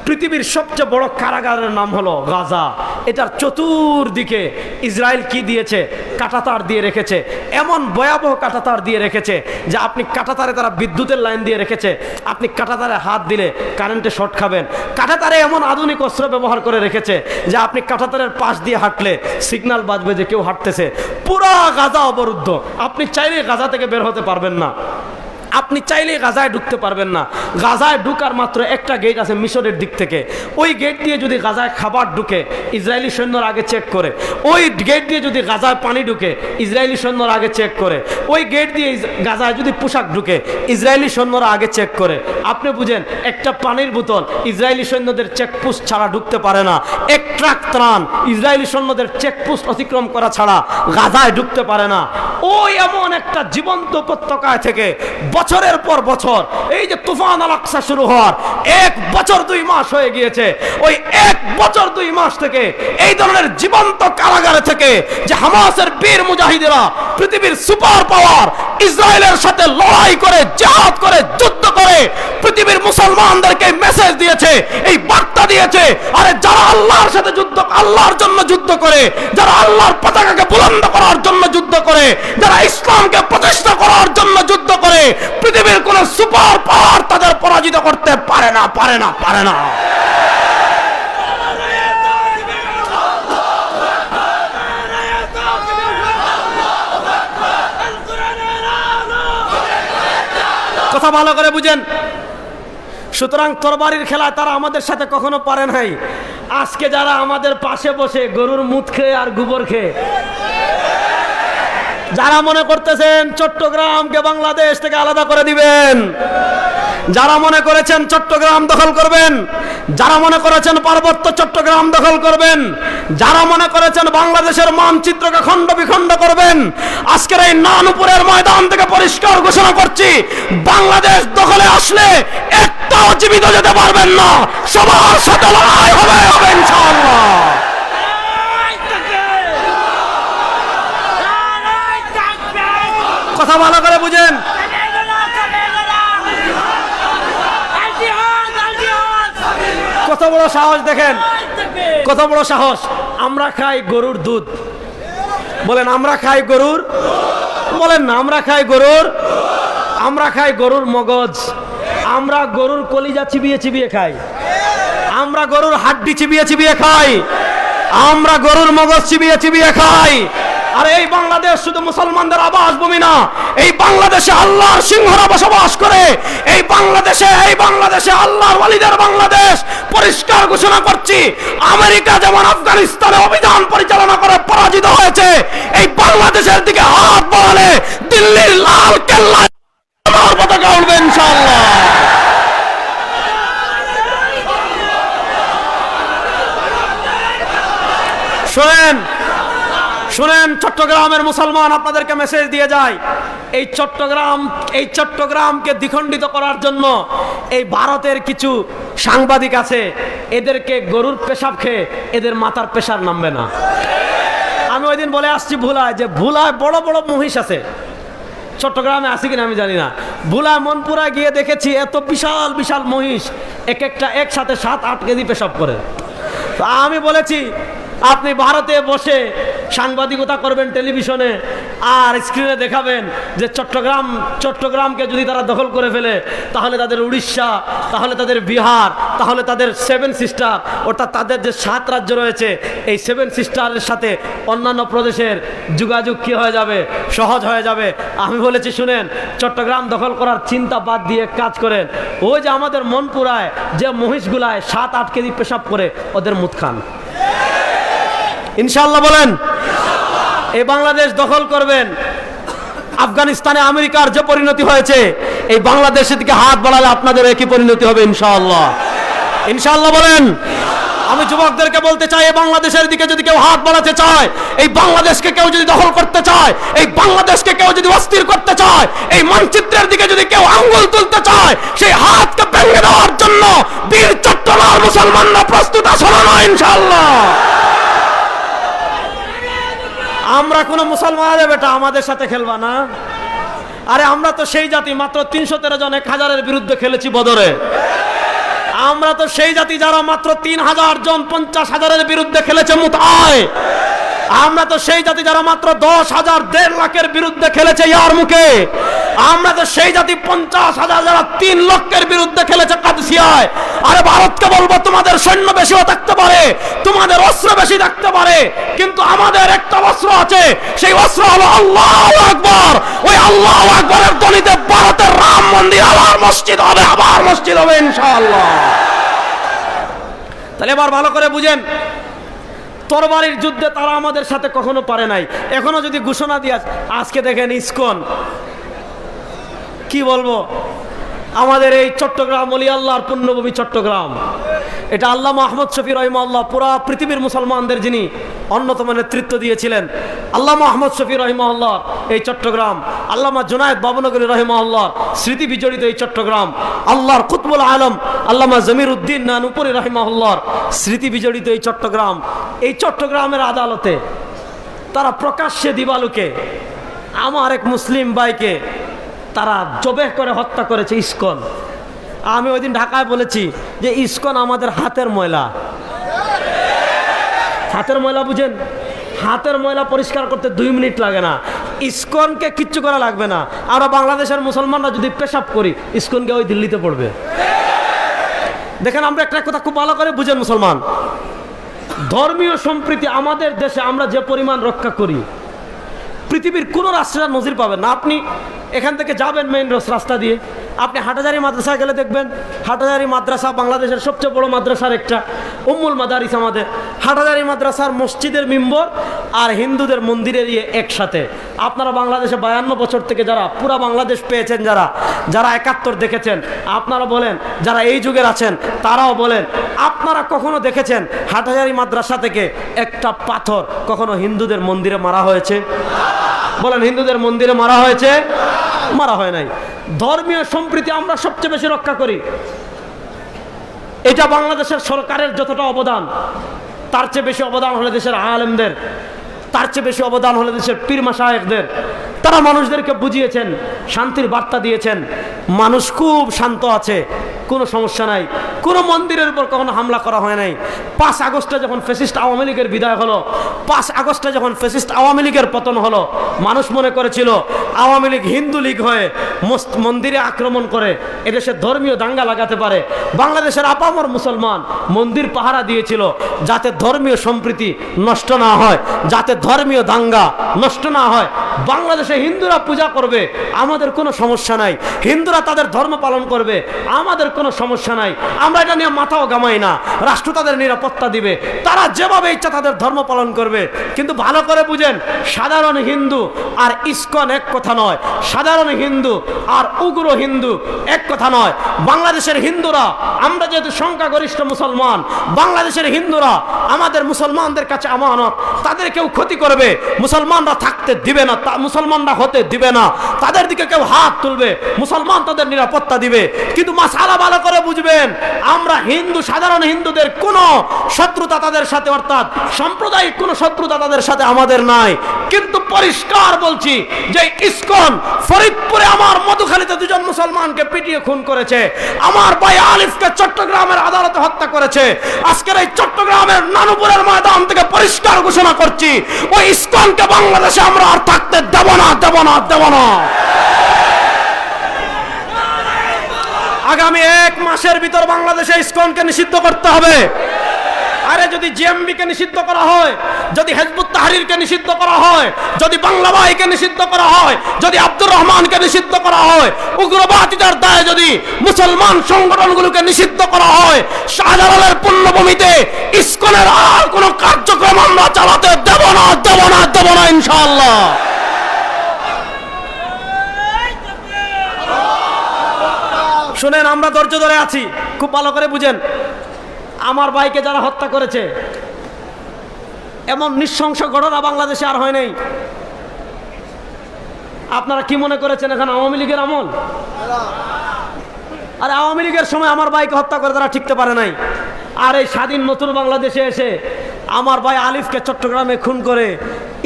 পৃথিবীর সবচেয়ে বড় কারাগারের নাম হলো গাজা, এটার চতুর্দিকে ইসরায়েল কি দিয়েছে? কাঁটাতার দিয়ে রেখেছে, এমন ভয়াবহ কাঁটাতার দিয়ে রেখেছে যে আপনি কাঁটাতারে তারা বিদ্যুতের লাইন দিয়ে রেখেছে, আপনি কাঁটাতারে হাত দিলে কারেন্টে শর্ট খাবেন। কাঁটাতারে এমন আধুনিক অস্ত্র ব্যবহার করে রেখেছে যে আপনি কাঁটাতারের পাশ দিয়ে হাঁটলে সিগন্যাল বাজবে যে কেউ হাঁটতেছে। পুরা গাজা অবরুদ্ধ, আপনি চাইলে গাজা থেকে বের হতে পারবেন না। আপনি চাইলেই গাজায় ঢুকতে পারবেন না। গাজায় ঢুকার মাত্র একটা গেট আছে মিশরের দিক থেকে, ওই গেট দিয়ে যদি গাজায় খাবার ঢুকে ইসরায়েলি সৈন্যরা আগে চেক করে, ওই গেট দিয়ে যদি গাজায় পানি ঢুকে ইসরায়েলি সৈন্যরা আগে চেক করে, ওই গেট দিয়ে গাজায় যদি পোশাক ঢুকে ইসরায়েলি সৈন্যরা আগে চেক করে। আপনি বুঝেন একটা পানির বোতল ইসরায়েলি সৈন্যদের চেকপোস্ট ছাড়া ঢুকতে পারে না, এক ট্রাক ত্রাণ ইসরায়েলি সৈন্যদের চেকপোস্ট অতিক্রম করা ছাড়া গাজায় ঢুকতে পারে না। ওই এমন একটা জীবন্ত উপত্যকায় থেকে বছরের পর বছর এই যে তুফান আল আকসা শুরু হওয়ার 1 বছর 2 মাস হয়ে গিয়েছে, ওই 1 বছর 2 মাস থেকে এই ধরনের জীবন্ত কারাগারে থেকে যে হামাসের বীর মুজাহিদেরা পৃথিবীর সুপার পাওয়ার ইসরায়েলের সাথে লড়াই করে জিহাদ করে যুদ্ধ করে পৃথিবীর মুসলমানদেরকে মেসেজ দিয়েছে, এই বার্তা দিয়েছে, আরে যারা আল্লাহর সাথে যুদ্ধ, আল্লাহর জন্য যুদ্ধ করে, যারা আল্লাহর পতাকাকে বুলন্দ করার জন্য যুদ্ধ করে, যারা ইসলামকে প্রতিষ্ঠা করার জন্য যুদ্ধ করে, পৃথিবীর কোন সুপার পাওয়ার তাদের পরাজিত করতে পারে না, পারে না, পারে না। কথা ভালো করে বুঝেন। সুতরাং তরবারির খেলায় তারা আমাদের সাথে কখনো পারে নাই। আজকে যারা আমাদের পাশে বসে গরুর মুত খেয়ে আর গোবর খেয়ে যারা মনে করতেছেন চট্টগ্রামকে বাংলাদেশ থেকে আলাদা করে দিবেন, যারা মনে করেছেন চট্টগ্রাম দখল করবেন, যারা মনে করেছেন পার্বত্য চট্টগ্রাম দখল করবেন, যারা মনে করেছেন বাংলাদেশের মানচিত্রকে খণ্ড বিখণ্ড করবেন, আজকের এই নানুপুরের ময়দান থেকে পরিষ্কার ঘোষণা করছি, বাংলাদেশ দখলে আসলে একটাও জীবিত যেতে পারবেন না, সবার সাথে লড়াই হবে ইনশাআল্লাহ। কথা ভালো করে বুঝেন। কত বড় সাহস দেখেন, কত বড় সাহস। আমরা খাই গরুর দুধ, বলেন আমরা খাই গরুর, বলেন না আমরা খাই গরুর, আমরা খাই গরুর মগজ, আমরা গরুর কলিজা চিবিয়ে চিবিয়ে খাই, আমরা গরুর হাড্ডি চিবিয়ে চিবিয়ে খাই, আমরা গরুর মগজ চিবিয়ে চিবিয়ে খাই। আর এই বাংলাদেশ শুধু মুসলমানদের আবাসভূমি না, এই বাংলাদেশে আল্লাহর সিংহরা বসবাস করে, এই বাংলাদেশে আল্লাহর ওয়ালিদের বাংলাদেশ। পরিষ্কার ঘোষণা করছি, আমেরিকা যেমন আফগানিস্তানে অভিযান পরিচালনা করে পরাজিত হয়েছে, এই বাংলাদেশের দিকে হাত বাড়ালে দিল্লির লাল কেল্লায় আমার পতাকা উঠবে ইনশাআল্লাহ। শুনেন শুনেন, চট্টগ্রামের মুসলমান আপনাদেরকে মেসেজ দিয়ে যায়, এই চট্টগ্রামকে দ্বিখণ্ডিত করার জন্য এই ভারতের কিছু সাংবাদিক আছে, এদেরকে গরুর পেশাব খেয়ে এদের মাথার পেশার নামবে না। আমি ওই দিন বলে আসছি ভুলায়, যে ভুলায় বড় বড় মহিষ আছে, চট্টগ্রামে আছে কিনা আমি জানি না, ভুলায় মনপুরায় গিয়ে দেখেছি এত বিশাল বিশাল মহিষ, এক একটা একসাথে 7-8 কেজি পেশাব করে। তো আমি বলেছি আপনি ভারতে বসে সাংবাদিকতা করবেন টেলিভিশনে, আর স্ক্রিনে দেখাবেন যে চট্টগ্রামকে যদি তারা দখল করে ফেলে, তাহলে তাদের উড়িষ্যা, তাহলে তাদের বিহার, তাহলে তাদের 7 সিস্টার, অর্থাৎ তাদের যে 7 রাজ্য রয়েছে, এই 7 সিস্টারের সাথে অন্যান্য প্রদেশের যোগাযোগ কি হয়ে যাবে, সহজ হয়ে যাবে। আমি বলেছি শুনেন, চট্টগ্রাম দখল করার চিন্তা বাদ দিয়ে কাজ করেন, ওই যে আমাদের মনপুরায় যে মহিষগুলায় 7-8 কেজি পেশাব করে, ওদের মুত খান ইনশাআল্লাহ। বলেন এই বাংলাদেশ দখল করবেন। আফগানিস্তানে আমেরিকার যে পরিণতি হয়েছে, এই বাংলাদেশের দিকে হাত বাড়ালে আপনাদের একই পরিণতি হবে ইনশাআল্লাহ, ইনশাআল্লাহ। বলেন আমি যুবকদেরকে বলতে চাই, এই বাংলাদেশের দিকে যদি কেউ হাত বাড়াতে চায়, এই বাংলাদেশকে কেউ যদি দখল করতে চায়, এই বাংলাদেশকে কেউ যদি অস্থির করতে চায়, এই মানচিত্রের দিকে যদি কেউ আঙ্গুল তুলতে চায়, সেই হাতকে ভেঙে দেওয়ার জন্য বীর চট্টলার মুসলমানরা প্রস্তুত আছেন না ইনশাআল্লাহ। আমরা কোনো মুসলমান বেটা আমাদের সাথে খেলবা না? আরে আমরা তো সেই জাতি, মাত্র 313 জন 1000-এর বিরুদ্ধে খেলেছি বদরে। আমরা তো সেই জাতি যারা মাত্র 3000 জন 50,000-এর বিরুদ্ধে খেলেছে মুতায়। আমরা তো সেই জাতি যারা মাত্র 10,000 1.5 লাখের বিরুদ্ধে খেলেছে ইয়ারমুকে। আমরা তো সেই জাতি 50,000 যারা 3 লক্ষের বিরুদ্ধে খেলেছে কাদসিয়ায়। আরে ভারতকে বলবো, তোমাদের সৈন্য বেশিও থাকতে পারে, তোমাদের অস্ত্র বেশি থাকতে পারে, কিন্তু আমাদের একটা অস্ত্র আছে, সেই অস্ত্র হলো আল্লাহু আকবার। ওই আল্লাহু আকবারের ধ্বনিতে ভারতের রাম মন্দির আবার মসজিদ হবে, আবার মসজিদ হবে ইনশাআল্লাহ। তাহলে এবার ভালো করে বুঝেন, তরবারির যুদ্ধে তারা আমাদের সাথে কখনো পারে নাই, এখনো যদি ঘোষণা দিয়ে আজকে দেখেন ইসকন কি বলবো, আমাদের এই চট্টগ্রাম ওলি আল্লাহর পুণ্যভূমি চট্টগ্রাম, এটা আল্লামা আহমদ শফি রহিমাহুল্লাহ পুরা পৃথিবীর মুসলমানদের যিনি অন্যতম নেতৃত্ব দিয়েছিলেন, আল্লামা আহমদ শফি রহিমাহুল্লাহ এই চট্টগ্রাম, আল্লামা জুনায়েদ বাবনগরী রহিমাহুল্লাহ স্মৃতি বিজড়িত এই চট্টগ্রাম, আল্লাহর কুতবুল আলম আল্লামা জমির উদ্দিন নানুপুরি রহিমাহুল্লাহর স্মৃতি বিজড়িত এই চট্টগ্রাম, এই চট্টগ্রামের আদালতে তারা প্রকাশ্যে দিবালুকে আমার এক মুসলিম ভাইকে তারা জবেহ করে হত্যা করেছে ইসকন। আমি ওই দিন ঢাকায় বলেছি যে ইসকন আমাদের হাতের ময়লা। হাতের ময়লা বুঝেন, হাতের ময়লা পরিষ্কার করতে 2 মিনিট লাগে না, ইসকনকে কিচ্ছু করা লাগবে না। আমরা বাংলাদেশের মুসলমানরা যদি পেশাব করি, ইসকনকে ওই দিল্লিতে পড়বে। দেখেন, আমরা একটা কথা খুব ভালো করে বুঝেন মুসলমান, ধর্মীয় সম্প্রীতি আমাদের দেশে আমরা যে পরিমাণ রক্ষা করি, পৃথিবীর কোনো রাষ্ট্রের নজির পাবেন না। আপনি এখান থেকে যাবেন মেইন রাস্তা দিয়ে, আপনি হাটাজারি মাদ্রাসায় গেলে দেখবেন, হাটাজারি মাদ্রাসা বাংলাদেশের সবচেয়ে বড় মাদ্রাসার একটা, উম্মুল মাদারিস আমাদের হাটাজারি মাদ্রাসার মসজিদের মিম্বর আর হিন্দুদের মন্দিরের একসাথে। আপনারা বাংলাদেশে 52 বছর থেকে যারা পুরা বাংলাদেশ পেয়েছেন, যারা 71 দেখেছেন, আপনারা বলেন, যারা এই যুগের আছেন তারাও বলেন, আপনারা কখনো দেখেছেন হাটাজারি মাদ্রাসা থেকে একটা পাথর কখনো হিন্দুদের মন্দিরে মারা হয়েছে? বলেন, হিন্দুদের মন্দিরে মারা হয়েছে? মারা হয় নাই। ধর্মীয় সম্প্রীতি আমরা সবচেয়ে বেশি রক্ষা করি, এটা বাংলাদেশের সরকারের যতটা অবদান, তার চেয়ে বেশি অবদান হলে দেশের আলেমদের, তার চেয়ে বেশি অবদান হলে দেশের পীর মাশায়েখদের। তারা মানুষদেরকে বুঝিয়েছেন, শান্তির বার্তা দিয়েছেন, মানুষ খুব শান্ত আছে, কোনো সমস্যা নাই, কোনো মন্দিরের উপর কখনো হামলা করা হয় নাই। 5 আগস্টে যখন ফ্যাসিস্ট আওয়ামী লীগের বিদায় হলো, 5 আগস্টে যখন ফ্যাসিস্ট আওয়ামী লীগের পতন হলো, মানুষ মনে করেছিল আওয়ামী লীগ হিন্দু লীগ হয়ে মন্দিরে আক্রমণ করে এদেশে ধর্মীয় দাঙ্গা লাগাতে পারে। বাংলাদেশের আপামর মুসলমান মন্দির পাহারা দিয়েছিল যাতে ধর্মীয় সম্প্রীতি নষ্ট না হয়, যাতে ধর্মীয় দাঙ্গা নষ্ট না হয়। বাংলাদেশে হিন্দুরা পূজা করবে, আমাদের কোনো সমস্যা নাই, হিন্দুরা তাদের ধর্ম পালন করবে, আমাদের কোনো সমস্যা নাই, আমরা এটা নিয়ে মাথাও গামাই না। রাষ্ট্র তাদের নিরাপত্তা দিবে, তারা যেভাবে ইচ্ছা তাদের ধর্ম পালন করবে। কিন্তু ভালো করে বুঝেন, সাধারণ হিন্দু আর ইসকন এক কথা নয়, সাধারণ হিন্দু আর উগ্র হিন্দু এক কথা নয়। বাংলাদেশের হিন্দুরা, আমরা যেহেতু সংখ্যাগরিষ্ঠ মুসলমান, বাংলাদেশের হিন্দুরা আমাদের মুসলমানদের কাছে আমানত, তাদের কেউ ক্ষতি করবে মুসলমানরা থাকতে দিবে না, মুসলমানরা হতে দিবে না, তাদের দিকে কেউ হাত তুলবে মুসলমান তাদের নিরাপত্তা দিবে। কিন্তু মাসালা ভালো করে বুঝবেন, আমরা হিন্দু, সাধারণ হিন্দুদের কোনো শত্রুতা তাদের সাথে, অর্থাৎ সাম্প্রদায়িক কোনো শত্রুতা তাদের সাথে আমাদের নাই। কিন্তু পরিষ্কার বলছি যে ইসকন ফরিদপুরে আমার মধুখালীতে 2 মুসলমানকে পিটিয়ে খুন করেছে, আমার ভাই আলিফকে চট্টগ্রামের আদালতে হত্যা করেছে। আজকের এই চট্টগ্রামের নানুপুরের ময়দান থেকে পরিষ্কার ঘোষণা করছি, ওই ইসকনকে বাংলাদেশে আমরা আর থাকতে দেব না, দেব না, দেব না। আগামী 1 মাসের ভিতর বাংলাদেশে ইসকনকে নিষিদ্ধ করতে হবে। আরে যদি জিএমবিকে নিষিদ্ধ করা হয়, যদি হিজবুত তাহরিরকে নিষিদ্ধ করা হয়, যদি বাংলা ভাইকে নিষিদ্ধ করা হয়, যদি আব্দুর রহমানকে নিষিদ্ধ করা হয়, উগ্রবাদীদের দায়ে যদি মুসলমান সংগঠনগুলোকে নিষিদ্ধ করা হয়, শাহজালালের পুণ্যভূমিতে ইসকনের আর কোনো কার্যক্রম আমরা চালাতে দেব না, দেব না, দেব না ইনশাআল্লাহ। শুনেন, আমরা ধৈর্য ধরে আছি, খুব ভালো করে বুঝেন। আমার ভাইকে যারা হত্যা করেছে, এমন নৃশংস ঘটনা বাংলাদেশে আর হয় নাই। আপনারা কি মনে করেছেন এখন আওয়ামী লীগের আমল? আরে আওয়ামী লীগের সময় আমার ভাইকে হত্যা করে তারা টিকতে পারে নাই। আর এই স্বাধীন নতুন বাংলাদেশে এসে আমার ভাই আলিফকে চট্টগ্রামে খুন করে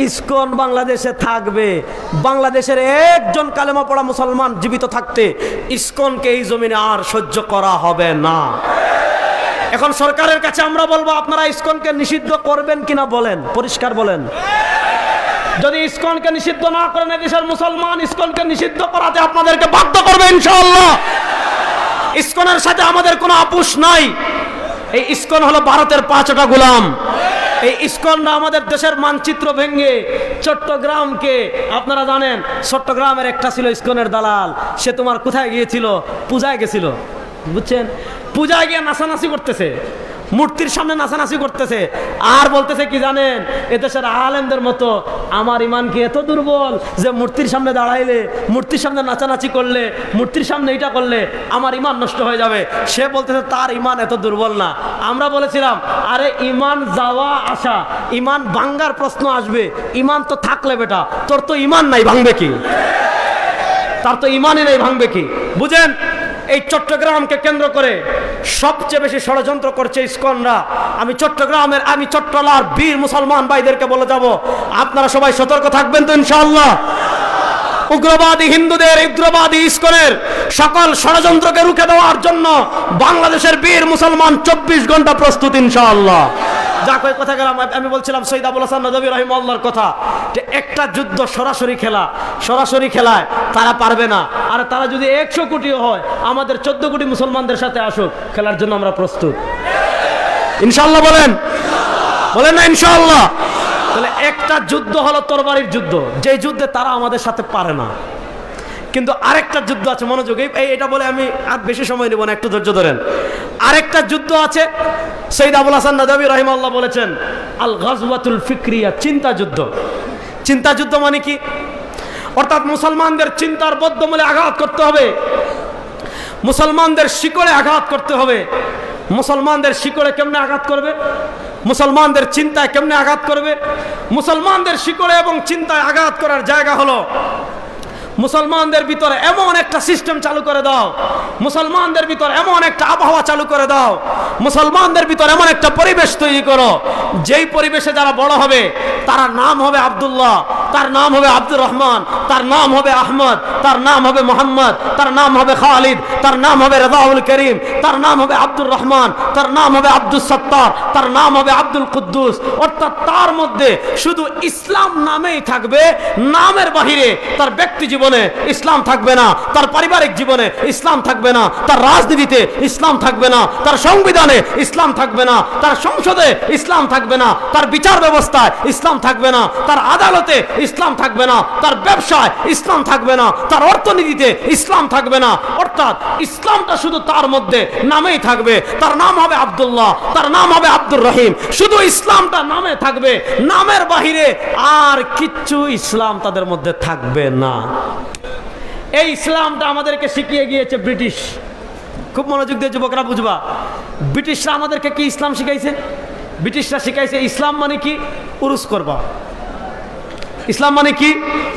ইসকন বাংলাদেশে থাকবে। বাংলাদেশের একজন কালেমা পড়া মুসলমান জীবিত থাকতে ইসকনকে এই জমিনে আর সহ্য করা হবে না। এখন সরকারের কাছে আমরা বলবো, আপনারা ইসকনকে নিষিদ্ধ করবেন কিনা বলেন, পরিষ্কার বলেন। যদি ইসকনকে নিষিদ্ধ না করেন, দেশের মুসলমান ইসকনকে নিষিদ্ধ করাতে আপনাদেরকে বাধ্য করবে ইনশাআল্লাহ। ইসকনের সাথে আমাদের কোনো আপোষ নাই। এই ইসকন হলো ভারতের 5টা গোলাম, এই ইসকনরা আমাদের দেশের মানচিত্র ভেঙে চট্টগ্রামকে, আপনারা জানেন চট্টগ্রামের একটা ছিল ইসকনের দালাল, সে তোমার কোথায় গিয়েছিল? পূজায় গেছিল, বুঝছেন? পূজায় গিয়ে নাচানাচি করতেছে, মূর্তির সামনে নাচানাচি করতেছে, আর বলতেছে কি জানেন, এদেশের আলেমদের মতো আমার ইমান কি এত দুর্বল যে মূর্তির সামনে দাঁড়াইলে, মূর্তির সামনে নাচানাচি করলে, মূর্তির সামনে এটা করলে আমার ইমান নষ্ট হয়ে যাবে। সে বলতেছে তার ইমান এত দুর্বল না। আমরা বলেছিলাম আরে ইমান যাওয়া আসা, ইমান ভাঙ্গার প্রশ্ন আসবে, ইমান তো থাকলে বেটা, তোর তো ইমান নাই, ভাঙবে কি? তার তো ইমানই নেই, ভাঙবে কি? বুঝেন, এই চট্টগ্রামকে কেন্দ্র করে সবচেয়ে বেশি ষড়যন্ত্র করছে ইসকনরা। আমি চট্টলার বীর মুসলমান ভাইদেরকে বলে যাব, আপনারা সবাই সতর্ক থাকবেন তো ইনশাআল্লাহ। উগ্রবাদী হিন্দুদের, উগ্রবাদী ইসকনের সকল ষড়যন্ত্রকে রুখে দেওয়ার জন্য বাংলাদেশের বীর মুসলমান 24 ঘন্টা প্রস্তুত ইনশাআল্লাহ। যা কয় কথা গেলাম, আমি বলছিলাম সৈয়দ আবুল হাসান নদভী রাহিমাহুল্লাহর কথা, যে একটা যুদ্ধ সরাসরি খেলায় তারা পারবে না। আর তারা যদি 100 কোটিও হয়, আমাদের 14 কোটি মুসলমানদের সাথে আসুক, খেলার জন্য আমরা প্রস্তুত ইনশাআল্লাহ। বলেন না ইনশাআল্লাহ? তাহলে একটা যুদ্ধ হলো তরবারির যুদ্ধ, যে যুদ্ধে তারা আমাদের সাথে পারে না। কিন্তু আরেকটা যুদ্ধ আছে, মনোযোগ, এটা বলে আমি আর বেশি সময় নেব না, একটু ধৈর্য ধরেন। আরেকটা যুদ্ধ আছে, সৈয়দ আবুল হাসান নদভী রাহিমাহুল্লাহ বলেছেন আল গাজওয়াতুল ফিকরিয়া, চিন্তা যুদ্ধ। চিন্তা যুদ্ধ মানে কি? অর্থাৎ মুসলমানদের চিন্তার বদ্ধমূলে আঘাত করতে হবে, মুসলমানদের শিকড়ে আঘাত করতে হবে। মুসলমানদের শিকড়ে কেমনে আঘাত করবে? মুসলমানদের চিন্তায় কেমনে আঘাত করবে? মুসলমানদের শিকড়ে এবং চিন্তায় আঘাত করার জায়গা হলো মুসলমানদের ভিতরে এমন একটা সিস্টেম চালু করে দাও, মুসলমানদের ভিতরে এমন একটা আবহাওয়া চালু করে দাও, মুসলমানদের ভিতরে এমন একটা পরিবেশ তৈরি করো, যেই পরিবেশে যারা বড় হবে তার নাম হবে আব্দুল্লাহ, তার নাম হবে আব্দুর রহমান, তার নাম হবে আহমদ, তার নাম হবে মোহাম্মদ, তার নাম হবে খালিদ, তার নাম হবে রেজাউল করিম, তার নাম হবে আব্দুর রহমান, তার নাম হবে আব্দুল সত্তার, তার নাম হবে আব্দুল কুদ্দুস। অর্থাৎ তার মধ্যে শুধু ইসলাম নামেই থাকবে, নামের বাহিরে তার ব্যক্তি জীবনে ইসলাম থাকবে না, তার পারিবারিক জীবনে ইসলাম থাকবে না, তার রাজনীতিতে ইসলাম থাকবে না, তার সংবিধানে ইসলাম থাকবে না, তার সংসদে ইসলাম থাকবে না, তার বিচার ব্যবস্থায় ইসলাম থাকবে না, তার আদালতে ইসলাম থাকবে না, তার ব্যবসায় ইসলাম থাকবে না, তার অর্থনীতিতে ইসলাম থাকবে না। অর্থাৎ ইসলামটা শুধু তার মধ্যে নামেই থাকবে, তার নাম হবে আব্দুল্লাহ, তার নাম হবে আব্দুর রহিম, শুধু ইসলামটা নামে থাকবে, নামের বাহিরে আর কিচ্ছু ইসলাম তাদের মধ্যে থাকবে না। এই ইসলামটা আমাদেরকে শিখিয়ে গিয়েছে ব্রিটিশ। খুব মনোযোগ দিয়ে যুবকরা বুঝবা, ব্রিটিশরা আমাদেরকে কি ইসলাম শিখাইছে? ব্রিটিশরা শিখাইছে ইসলাম মানে কি? উরুস করবা। ইসলাম মানে কি?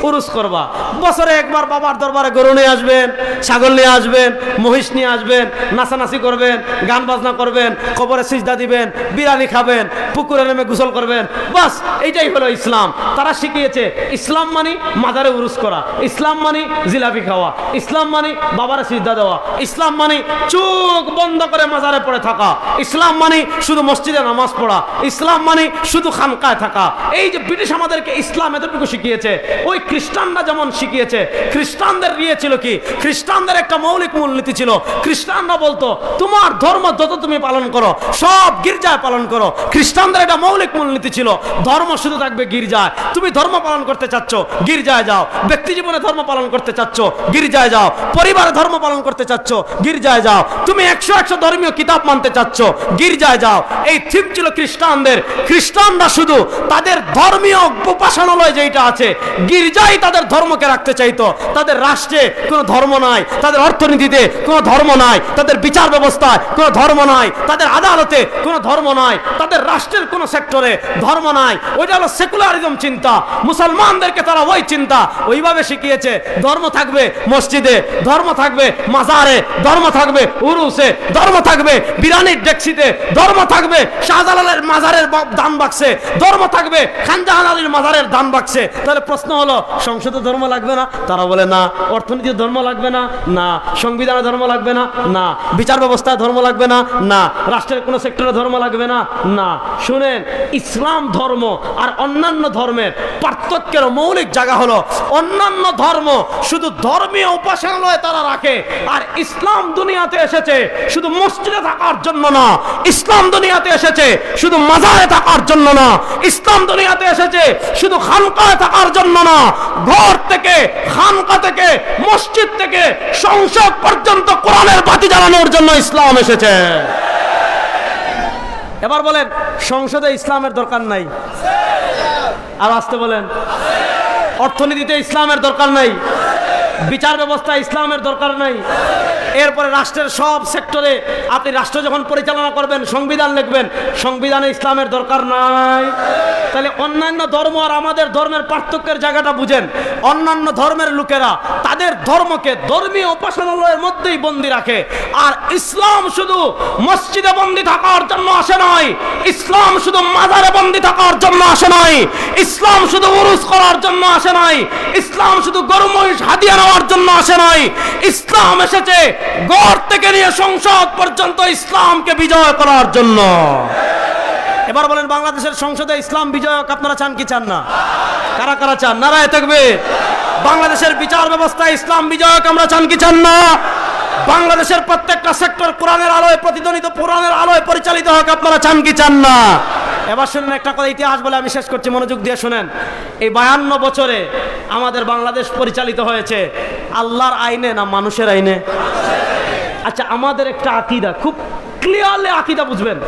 উরুস করবা। বছরে একবার বাবার দরবারে গরু নিয়ে আসবেন, ছাগল নিয়ে আসবেন, মহিষ নিয়ে আসবেন, নাচানাচি করবেন, গান বাজনা করবেন, কবরে সিজদা দিবেন, বিরিয়ানি খাবেন, পুকুরে নেমে গোসল করবেন, বাস এইটাই হলো ইসলাম। তারা শিখিয়েছে ইসলাম মানে মাজারে উরুস করা, ইসলাম মানে জিলাপি খাওয়া, ইসলাম মানে বাবারে সিজদা দেওয়া, ইসলাম মানে চোখ বন্ধ করে মাজারে পড়ে থাকা, ইসলাম মানে শুধু মসজিদে নামাজ পড়া, ইসলাম মানে শুধু খানকায় থাকা। এই যে ব্রিটিশ আমাদেরকে ইসলাম এতটুকু শিখিয়েছে, ওই খ্রিস্টানরা যেমন শিখিয়েছে, খ্রিস্টানদের ইয়ে ছিল কি? খ্রিস্টানদের একটা মৌলিক মূলনীতি ছিল। খ্রিস্টানরা বলতো তোমার ধর্ম যত তুমি পালন করো সব গির্জায় পালন করো। খ্রিস্টানদের একটা মৌলিক মূলনীতি ছিল, ধর্ম শুধু থাকবে গির্জায়। তুমি ধর্ম পালন করতে চাচ্ছ, গির্জায় যাও। ব্যক্তি জীবনে ধর্ম পালন করতে চাচ্ছ, গির্জায় যাও। পরিবারে ধর্ম পালন করতে চাচ্ছ, গির্জায় যাও। তুমি 100 ধর্মীয় কিতাব মানতে চাচ্ছ, গির্জায় যাও। এই থিম ছিল খ্রিস্টানদের। খ্রিস্টানরা শুধু তাদের ধর্মীয় উপাসনালয় যেটা আছে, গির্জাই তাদের ধর্মকে রাখতে চাইতো। তাদের রাষ্ট্রে কোনো ধর্ম নাই, তাদের অর্থনীতিতে কোনো ধর্ম নাই, তাদের বিচার ব্যবস্থায় কোনো ধর্ম নাই, তাদের আদালতে কোনো ধর্ম নাই, তাদের রাষ্ট্রের কোনো সেক্টরে ধর্ম নাই। ওইটা হলো সেকুলারিজম চিন্তা। মুসলমানদেরকে তারা ওই চিন্তা ওইভাবে শিখিয়েছে। ধর্ম থাকবে মসজিদে, ধর্ম থাকবে মাজারে, ধর্ম থাকবে উরুসে, ধর্ম থাকবে বিরানির ডেক্সিতে, ধর্ম থাকবে শাহজালালের মাজারের দান বাক্সে, ধর্ম থাকবে খান জাহান আলীর মাজারের দান বাক্সে। তাহলে প্রশ্ন হলো সংসদে ধর্ম লাগবে না? তারা বলে না। অর্থনীতির ধর্ম লাগবে না? না। সংবিধানে ধর্ম লাগবে না? না। বিচার ব্যবস্থায় ধর্ম লাগবে না? না। রাষ্ট্রের কোনো সেক্টরে ধর্ম লাগবে না? না। শুনেন, ইসলাম ধর্ম আর অন্যান্য ধর্মের পার্থক্যের মৌলিক জায়গা হলো অন্যান্য ধর্ম শুধু ধর্মীয় উপাসনালয় তারা রাখে, আর ইসলাম দুনিয়াতে এসেছে শুধু মসজিদে থাকার জন্য না, ইসলাম দুনিয়াতে এসেছে শুধু মাজারে থাকার জন্য না, ইসলাম দুনিয়াতে এসেছে শুধু খানকায় থাকার জন্য না, ঘর থেকে, খানকা থেকে, মসজিদ থেকে সংসদ পর্যন্ত কোরআনের বাতি জ্বালানোর জন্য ইসলাম এসেছে। এবার বলেন, সংসদে ইসলামের দরকার নাই? আর আসতে বলেন, অর্থনীতিতে ইসলামের দরকার নাই? বিচার ব্যবস্থা ইসলামের দরকার নাই? এরপরে রাষ্ট্রের সব সেক্টরে আপনি রাষ্ট্র যখন পরিচালনা করবেন, সংবিধান লিখবেন, সংবিধানে ইসলামের দরকার নাই? তাহলে অন্যান্য ধর্ম আর আমাদের ধর্মের পার্থক্যের জায়গাটা বুঝেন। অন্যান্য ধর্মের লোকেরা তাদের ধর্মকে ধর্মীয় উপাসনালয়ের মধ্যেই বন্দী রাখে, আর ইসলাম শুধু মসজিদে বন্দী থাকার জন্য আসে নাই, ইসলাম শুধু মাজারে বন্দী থাকার জন্য আসে নাই, ইসলাম শুধু উরুস করার জন্য আসে নাই, ইসলাম শুধু গরু মহিষ হাদিয়া নেওয়ার জন্য আসে নাই। ইসলাম এসেছে ঘর থেকে নিয়ে সংসদ পর্যন্ত ইসলামকে বিজয় করার জন্য। এবার বলেন, বাংলাদেশের সংসদে ইসলাম বিজয়ক আপনারা চান কি চান না? কারা কারা চান? নারায়ে তাকবীর। বাংলাদেশের বিচার ব্যবস্থা ইসলাম বিজয়ক আমরা চান কি চান না? বাংলাদেশের প্রত্যেকটা সেক্টর কোরআনের আলোয় প্রতিধ্বনিত, কোরআনের আলোয় পরিচালিত হোক, আপনারা চান কি চান না? এবার শুনেন একটা কথা, ইতিহাস বলে আমি শেষ করছি, মনোযোগ দিয়ে শুনেন। এই 52 বছরে আমাদের বাংলাদেশ পরিচালিত হয়েছে আল্লাহর আইনে না মানুষের আইনে? আচ্ছা, আমাদের একটা আকীদা, খুব ক্লিয়ারলি আকীদা বুঝবেন।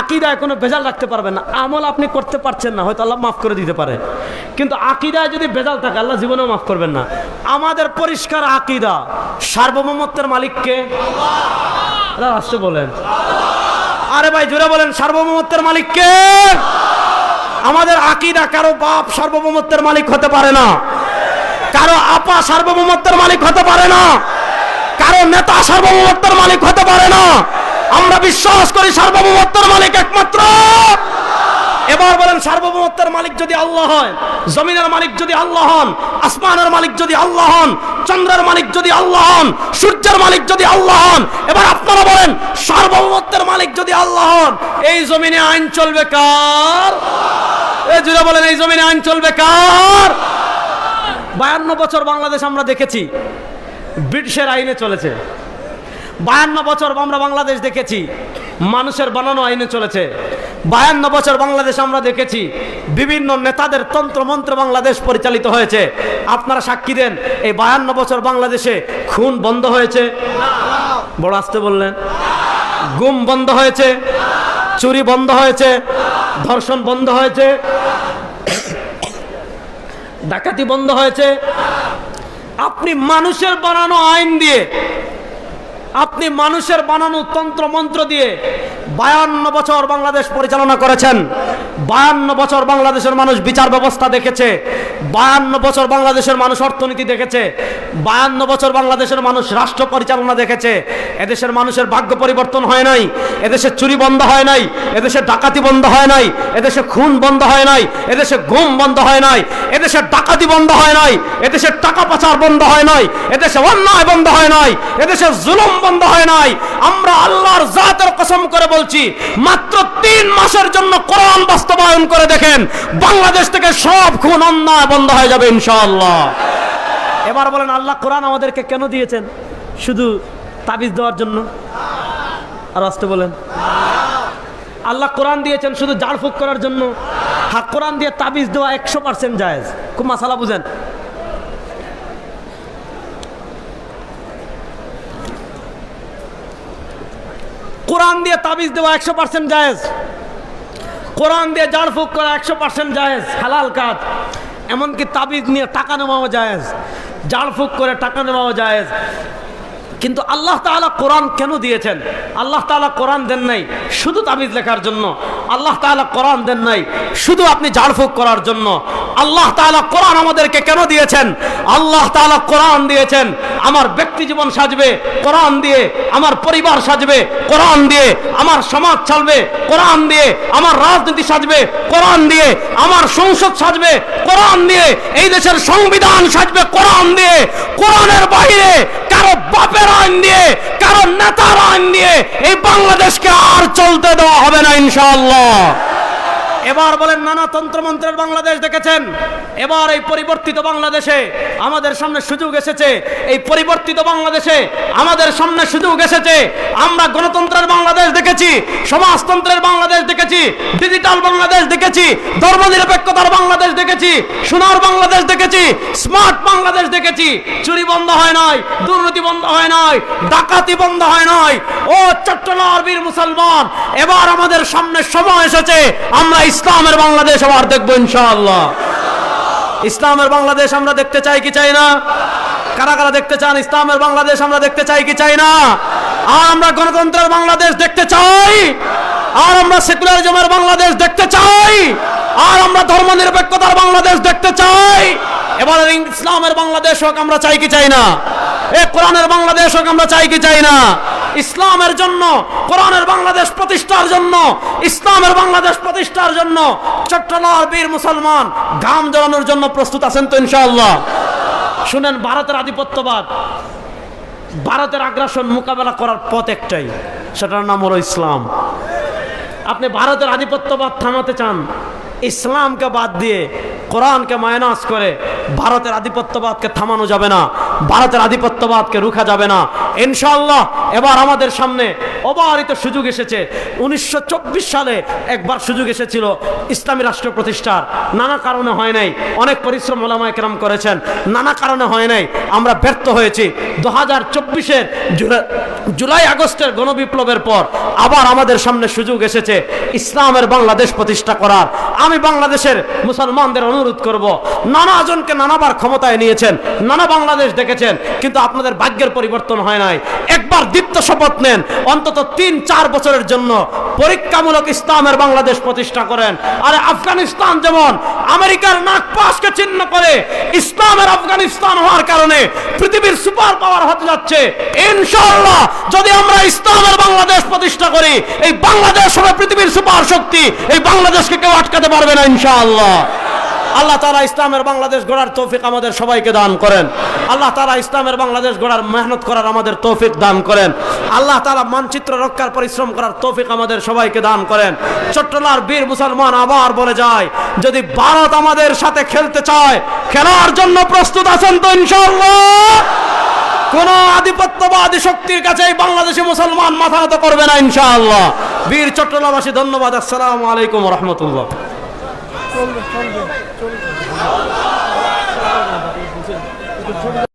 আকীদায় কোনো ভেজাল রাখতে পারবেন না। আমল আপনি করতে পারছেন না, হয়তো আল্লাহ মাফ করে দিতে পারে, কিন্তু আকীদায় যদি ভেজাল থাকে আল্লাহ জীবনেও মাফ করবেন না। আমাদের পরিষ্কার আকীদা, সার্বভৌমত্বের মালিককে আল্লাহ। রাষ্ট্র বলেন, আরে ভাই জোরে বলেন, সার্বভৌমত্বের মালিককে। আমাদের আকীদা, কারো বাপ সার্বভৌমত্বের মালিক হতে পারে না, কারো আপা সার্বভৌমত্বের মালিক হতে পারে না, কারো নেতা সার্বভৌমত্বের মালিক হতে পারে না। আমরা বিশ্বাস করি সার্বভৌমত্বের মালিক একমাত্র। এবার বলেন, সার্বভৌমত্বের মালিক যদি আল্লাহ হয়, জমিনের মালিক যদি আল্লাহ হন, আসমানের মালিক যদি আল্লাহ হন, চন্দ্রের মালিক যদি আল্লাহ হন, সূর্যের মালিক যদি আল্লাহ হন, এবার আপনারা বলেন, সার্বভৌমত্বের মালিক যদি আল্লাহ হন, এই জমিনে আইন চলবে কার? এই জুড়ে বলেন, এই জমিনে আইন চলবে কার? 52 বছর বাংলাদেশ আমরা দেখেছি ব্রিটিশের আইনে চলেছে। 52 বছর আমরা বাংলাদেশ দেখেছি মানুষের বানানো আইনে চলেছে। 52 বছর বাংলাদেশ আমরা দেখেছি বিভিন্ন নেতাদের তন্ত্র মন্ত্র বাংলাদেশ পরিচালিত হয়েছে। আপনারা সাক্ষী দেন, এই 52 বছর বাংলাদেশে খুন বন্ধ হয়েছে? বড় আসতে বললেন। গুম বন্ধ হয়েছে? চুরি বন্ধ হয়েছে? ধর্ষণ বন্ধ হয়েছে? ডাকাতি বন্ধ হয়েছে? আপনি মানুষের বানানো আইন দিয়ে, আপনি মানুষের বানানো তন্ত্র মন্ত্র দিয়ে 52 বছর বাংলাদেশ পরিচালনা করেছেন। 52 বছর বাংলাদেশের মানুষ বিচার ব্যবস্থা দেখেছে, 52 বছর বাংলাদেশের মানুষ অর্থনীতি দেখেছে, 52 বছর বাংলাদেশের মানুষ রাষ্ট্র পরিচালনা দেখেছে। এদেশের মানুষের ভাগ্য পরিবর্তন হয় নাই, এদেশে চুরি বন্ধ হয় নাই, এদেশে ডাকাতি বন্ধ হয় নাই, এদেশে খুন বন্ধ হয় নাই, এদেশে গুম বন্ধ হয় নাই, এদেশে ডাকাতি বন্ধ হয় নাই, এদেশে টাকা পাচার বন্ধ হয় নাই, এদেশে অন্যায় বন্ধ হয় নাই, এদেশে জুলুম বন্ধ হয় নাই। আমরা আল্লাহর জাতের কসম করে বলছি, মাত্র 3 মাসের জন্য কোরআন বাস্তবায়ন করে দেখেন, বাংলাদেশ থেকে সব খুন অন্যায় বন্ধ হয়ে যাবে ইনশাআল্লাহ। এবার বলেন, আল্লাহ কোরআন আমাদেরকে কেন দিয়েছেন? শুধু তাবিজ দেওয়ার জন্য? আর আসতে বলেন, আল্লাহ কোরআন দিয়েছেন শুধু ঝাড়ফুঁক করার জন্য? হ্যাঁ, কোরআন দিয়ে তাবিজ দেওয়া 100% জায়েজ। খুব মাসালা বুঝেন। কোরআন দিয়ে তাবিজ দেওয়া 100% জায়েজ, কোরআন দিয়ে ঝাড়ফুঁক করা 100% জায়েজ, হালাল কাজ। এমনকি তাবিজ নিয়ে টাকা নেওয়াও জায়েজ, ঝাড়ফুঁক করে টাকা নেওয়াও জায়েজ। কিন্তু আল্লাহ তাআলা কোরআন কেন দিয়েছেন? আল্লাহ তাআলা কোরআন দেন নাই শুধু তাবিজ লেখার জন্য, আল্লাহ তাআলা কোরআন দেন নাই শুধু আপনি ঝাড়ফুঁক করার জন্য। আল্লাহ তাআলা কোরআন আমাদেরকে কেন দিয়েছেন? আল্লাহ তাআলা কোরআন দিয়েছেন আমার ব্যক্তি ব্যক্তি জীবন সাজবে কোরআন দিয়ে, আমার পরিবার সাজবে কোরআন দিয়ে, আমার সমাজ চলবে কোরআন দিয়ে, আমার রাজনীতি সাজবে কোরআন দিয়ে, আমার সংসদ সাজবে কোরআন দিয়ে, এই দেশের সংবিধান সাজবে কোরআন দিয়ে। কোরআনের বাইরে কারো বাপের আইন দিয়ে, কারো নেতার আইন দিয়ে এই বাংলাদেশকে আর চলতে দেওয়া হবে না ইনশাআল্লাহ। এবার বলেন, নানা তন্ত্রমন্ত্রের বাংলাদেশ দেখেছেন, এবার এই পরিবর্তিত বাংলাদেশে আমাদের সামনে সুযোগ এসেছে। এই পরিবর্তিত বাংলাদেশে আমাদের সামনে সুযোগ এসেছে। আমরা গণতন্ত্রের বাংলাদেশ দেখেছি, সমাজতন্ত্রের বাংলাদেশ দেখেছি, ডিজিটাল বাংলাদেশ দেখেছি, ধর্মনিরপেক্ষতার বাংলাদেশ দেখেছি, সোনার বাংলাদেশ দেখেছি, স্মার্ট বাংলাদেশ দেখেছি। চুরি বন্ধ হয় নাই, দুর্নীতি বন্ধ হয় নাই, ডাকাতি বন্ধ হয় নাই। ও চট্টলার বীর মুসলমান, এবার আমাদের সামনে সময় এসেছে, আমরা ইসলামের বাংলাদেশ আবার দেখবো ইনশাআল্লাহ। ইসলামের বাংলাদেশ আমরা দেখতে চাই কি চাই না? কারা কারা দেখতে চান ইসলামের বাংলাদেশ আমরা দেখতে চাই কি চাই না? আর আমরা গণতন্ত্রের বাংলাদেশ দেখতে চাই, আর আমরা সেকুলারিজমের বাংলাদেশ দেখতে চাই, আর আমরা ধর্মনিরপেক্ষতার বাংলাদেশ দেখতে চাই। এবার ইসলামের বাংলাদেশ হোক আমরা চাই কি চাই না? এই কোরআনের বাংলাদেশ হোক আমরা চাই কি চাই না? ইসলামের জন্য, কোরআনের বাংলাদেশ প্রতিষ্ঠার জন্য, ইসলামের বাংলাদেশ প্রতিষ্ঠার জন্য চট্টলার বীর মুসলমান ঘাম ঝরানোর জন্য প্রস্তুত আছেন তো ইনশাআল্লাহ? শুনেন, ভারতের আধিপত্যবাদ, ভারতের আগ্রাসন মোকাবেলা করার পথ একটাই, সেটার নাম হলো ইসলাম। আপনি ভারতের আধিপত্যবাদ থামাতে চান, ইসলামকে বাদ দিয়ে কোরআনকে মাইনাস করে ভারতের আধিপত্যবাদকে থামানো যাবে না, ভারতের আধিপত্যবাদকে রুখা যাবে না ইনশাআল্লাহ। এবার আমাদের সামনে অবারিত সুযোগ এসেছে। 1924 সালে একবার সুযোগ এসেছিল ইসলামী রাষ্ট্র প্রতিষ্ঠার, নানা কারণে হয় নাই। অনেক পরিশ্রম ওলামায়ে কেরাম করেছেন, নানা কারণে হয় নাই, আমরা ব্যর্থ হয়েছি। 2024-এর জুলাই আগস্টের গণবিপ্লবের পর আবার আমাদের সামনে সুযোগ এসেছে ইসলামের বাংলাদেশ প্রতিষ্ঠা করার। আমি বাংলাদেশের মুসলমানদের অনুরোধ করব, নানা জনকে নানাবার ক্ষমতায় নিয়েছেন, নানা বাংলাদেশ দেখেছেন, কিন্তু আপনাদের ভাগ্যের পরিবর্তন হয় নাই। একবার দীপ্ত শপথ নেন, অন্তত 3-4 বছরের জন্য পরীক্ষামূলক ইসলামের বাংলাদেশ প্রতিষ্ঠা করেন। আরে আফগানিস্তান যেমন আমেরিকার নাগপাশকে চিহ্ন করে ইসলামের আফগানিস্তান হওয়ার কারণে পৃথিবীর সুপার পাওয়ার হতে যাচ্ছে, ইনশাআল্লাহ যদি আমরা ইসলামের বাংলাদেশ প্রতিষ্ঠা করি, এই বাংলাদেশ হবে পৃথিবীর সুপার শক্তি। এই বাংলাদেশকে কেউ আটকাতে পারবে না ইনশাআল্লাহ। আল্লাহ তাআলা ইসলামের বাংলাদেশ গড়ার তৌফিক আমাদের সবাইকে দান করেন। আল্লাহ তাআলা ইসলামের বাংলাদেশ গড়ার মেহনত করার আমাদের তৌফিক দান করেন। আল্লাহ তাআলা মানচিত্র রক্ষার পরিশ্রম করার তৌফিক আমাদের সবাইকে দান করেন। চট্টলার বীর মুসলমান আবার বলে যায়, যদি ভারত আমাদের সাথে খেলতে চায়, খেলার জন্য প্রস্তুত আছেন তো ইনশাআল্লাহ? কোন আধিপত্যবাদী শক্তির কাছে এই বাংলাদেশি মুসলমান মাথা নত করবে না ইনশাআল্লাহ। বীর চট্টলাবাসী ধন্যবাদ। আসসালামু আলাইকুম ওয়া রাহমাতুল্লাহ।